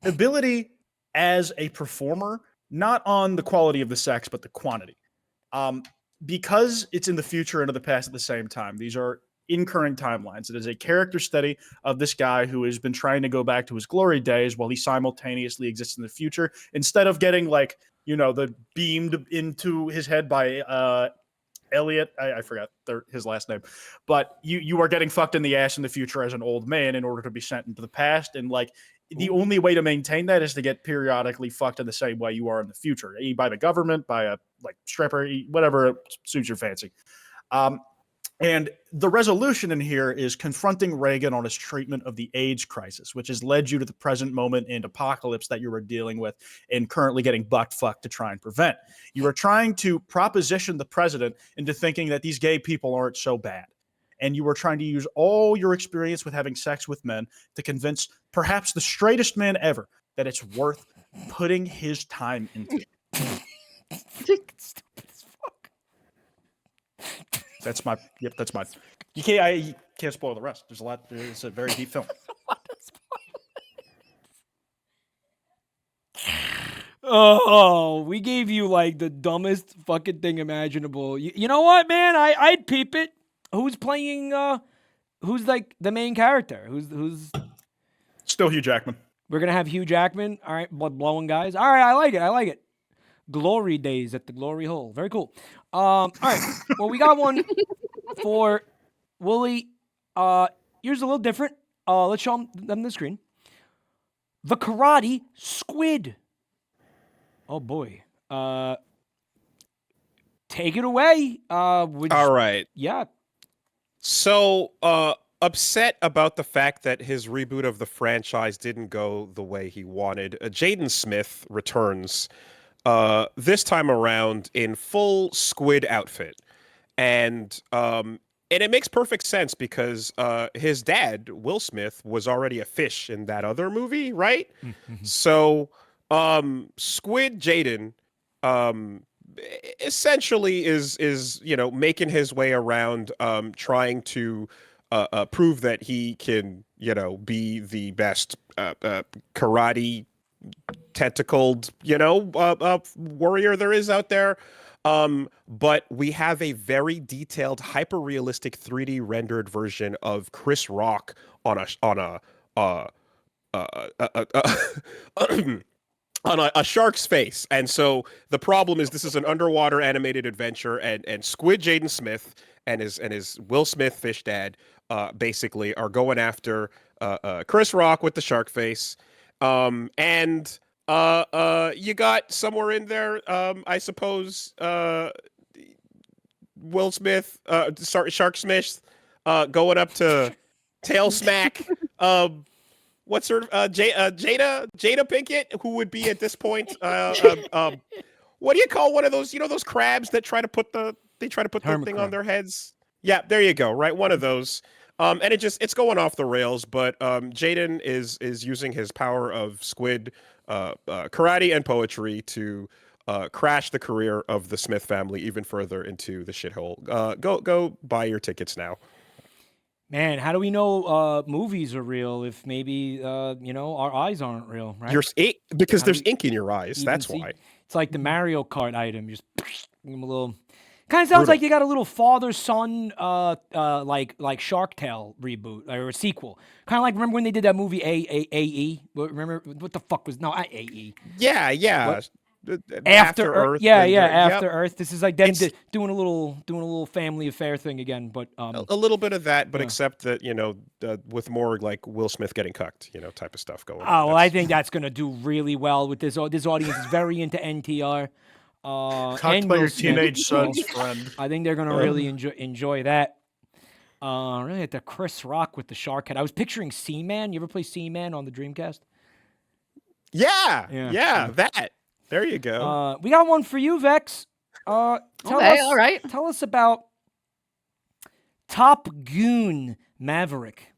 ability as a performer, not on the quality of the sex, but the quantity. Because it's in the future and in the past at the same time, these are incurring timelines. It is a character study of this guy who has been trying to go back to his glory days while he simultaneously exists in the future. Instead of getting like, the beamed into his head by Elliot, I forgot his last name, but you are getting fucked in the ass in the future as an old man in order to be sent into the past. And like the only way to maintain that is to get periodically fucked in the same way you are in the future, by the government, by a like stripper, whatever suits your fancy. And the resolution in here is confronting Reagan on his treatment of the AIDS crisis, which has led you to the present moment and apocalypse that you are dealing with and currently getting butt fucked to try and prevent. You are trying to proposition the president into thinking that these gay people aren't so bad. And you are trying to use all your experience with having sex with men to convince perhaps the straightest man ever that it's worth putting his time into. That's mine. You can't spoil the rest. There's a lot. It's a very deep film. Oh, we gave you like the dumbest fucking thing imaginable. You know what, man? I'd peep it. Who's playing? Who's like the main character? Who's? Still Hugh Jackman. We're gonna have Hugh Jackman. All right, blood blowing guys. All right, I like it. Glory days at the glory hole. Very cool. All right. Well, we got one for Wooly. Yours a little different. Let's show them the screen. The Karate Squid. Oh boy. Take it away. All right. Yeah. So, upset about the fact that his reboot of the franchise didn't go the way he wanted, Jaden Smith returns this time around in full squid outfit. And it makes perfect sense because his dad, Will Smith, was already a fish in that other movie, right? So, Squid Jaden essentially is making his way around, trying to prove that he can be the best karate tentacled warrior there is out there. But we have a very detailed, hyper realistic 3D rendered version of Chris Rock on a shark's face. And so the problem is this is an underwater animated adventure, and Squid Jaden Smith and his Will Smith fish dad basically are going after Chris Rock with the shark face. And you got somewhere in there, I suppose, Will Smith, Shark Smith, going up to Tail Smack, what's her Jada Pinkett, who would be at this point what do you call one of those, those crabs that try to put the Hermit thing crab. on their heads? Yeah, there you go, right? One of those. And it's going off the rails, but Jaden is using his power of squid, karate and poetry to crash the career of the Smith family even further into the shithole. Go buy your tickets now. Man, how do we know movies are real if maybe our eyes aren't real, right? Because How there's do ink in your eyes. you That's see? why. It's like the Mario Kart item. Just give 'em a little. Kind of sounds like you got a little father-son, like Shark Tale reboot or a sequel. Kind of like remember when they did that movie AE? Remember what the fuck was not AE? Yeah. What? After After Earth. Earth. Yeah, and yeah. they're- yep. After Earth. This is like them It's doing a little family affair thing again, but a little bit of that, but yeah. except that with more like Will Smith getting cucked, type of stuff going on. Oh, well, I think that's gonna do really well with this. This audience is very into NTR. Cocked And by Will your Smith, teenage so son's friend. I think they're gonna really enjoy that. Really at the Chris Rock with the shark head. I was picturing Seaman. You ever play Seaman on the Dreamcast? Yeah. Yeah. That. There you go. We got one for you, Vex. Tell Okay, us, all right. Tell us about Top Goon Maverick.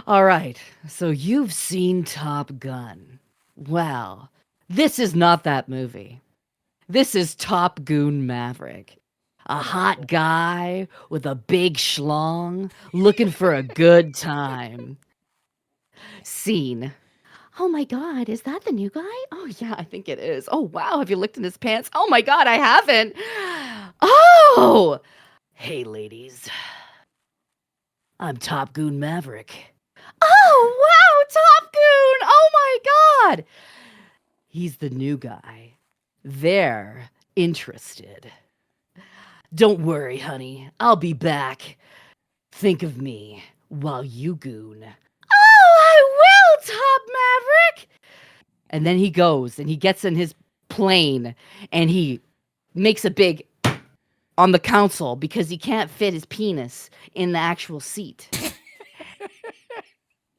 All right. So you've seen Top Gun. Well, this is not that movie. This is Top Goon Maverick. A hot guy with a big schlong looking for a good time. Scene. Oh my God, is that the new guy? Oh yeah, I think it is. Oh wow, have you looked in his pants? Oh my God, I haven't. Oh! Hey ladies. I'm Top Goon Maverick. Oh wow, Top Goon! Oh my God! He's the new guy. They're interested. Don't worry, honey. I'll be back. Think of me while you goon. Oh, I will, Top Maverick! And then he goes and he gets in his plane and he makes a big on the console because he can't fit his penis in the actual seat.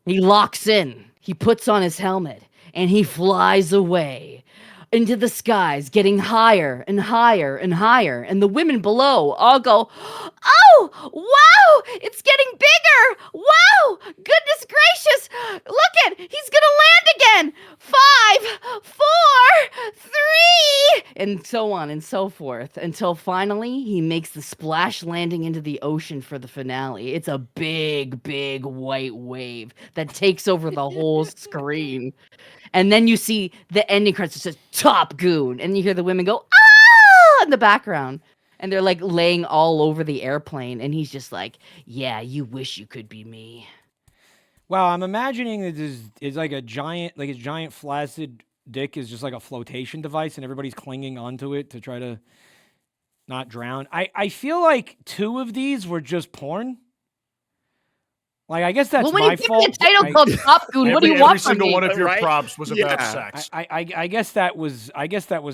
He locks in, he puts on his helmet, and he flies away into the skies, getting higher and higher and higher. And the women below all go, oh, wow, it's getting bigger. Wow, goodness gracious. Look it, he's going to land again. 5, 4, 3, and so on and so forth until finally he makes the splash landing into the ocean for the finale. It's a big, big white wave that takes over the whole screen. And then you see the ending credits that says Top Goon. And you hear the women go, ah, in the background. And they're like laying all over the airplane. And he's just like, yeah, you wish you could be me. Wow, I'm imagining that this is like his giant flaccid dick is just like a flotation device and everybody's clinging onto it to try to not drown. I feel like 2 of these were just porn. Like, I guess that's well, when my you give fault. me a title called Top Goon, what do you Every want from single me? one of your Right? props was about Yeah. sex. I guess that was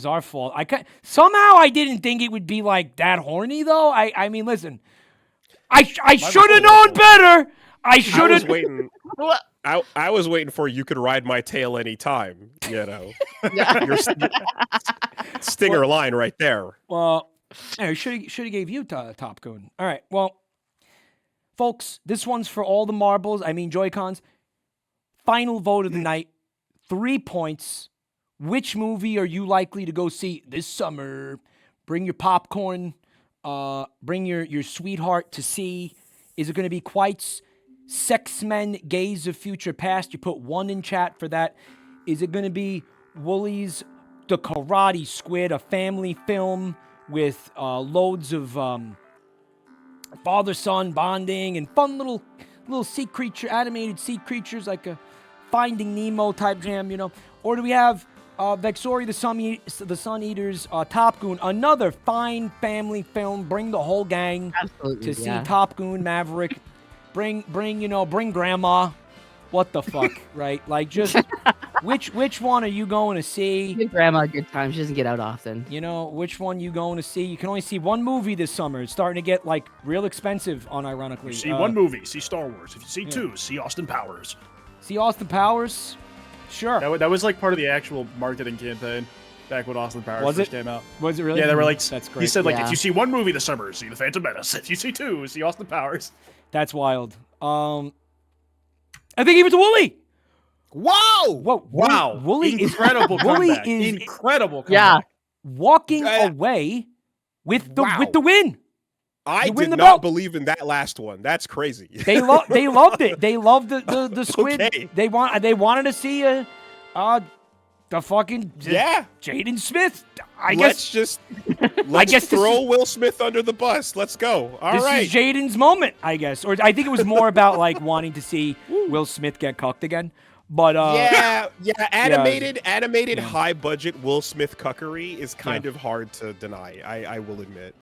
our fault. Somehow I didn't think it would be like that horny though. I mean, listen, I should have known better. I should I was have. waiting. I was waiting for you could ride my tail anytime. Your stinger line right there. Well, I should have gave you Top Goon. All right, well, folks, this one's for all the marbles. I mean Joy-Cons. Final vote of the night. 3 points. Which movie are you likely to go see this summer? Bring your popcorn. Bring your sweetheart to see. Is it going to be Kwote's Sex Men, Gays of Future Past? You put 1 in chat for that. Is it going to be Woolie's The Karate Squid, a family film with loads of father-son bonding and fun little sea creature, animated sea creatures like a Finding Nemo type jam, Or do we have Vexori the Sun Eaters, Top Goon, another fine family film. Bring the whole gang Absolutely, to see Top Goon Maverick. Bring grandma. what the fuck, right? Like, just which one are you going to see? Give grandma a good time. She doesn't get out often. You know, which one you going to see? You can only see one movie this summer. It's starting to get like real expensive, unironically. See one movie, see Star Wars. If you see two, see Austin Powers. See Austin Powers? Sure. That was like part of the actual marketing campaign back when Austin Powers Was first it? came out. Was it really? Yeah, they were like, that's great. he said like, Yeah. if you see one movie this summer, see The Phantom Menace. If you see two, see Austin Powers. That's wild. I think even to Wooly. Whoa! Whoa, Wow. Wooly Incredible is Wooly comeback. is Incredible comeback. Yeah. walking away with the Wow. win. I You win did the not belt. believe in that last one. That's crazy. They loved it. They loved the squid. Okay. They wanted to see the fucking Yeah. Jaden Smith. Let's guess this throw Will Smith under the bus. Let's go. All this right. is Jaden's moment, I guess. Or I think it was more about like wanting to see Will Smith get cucked again. But animated high budget Will Smith cuckery is kind of hard to deny. I will admit.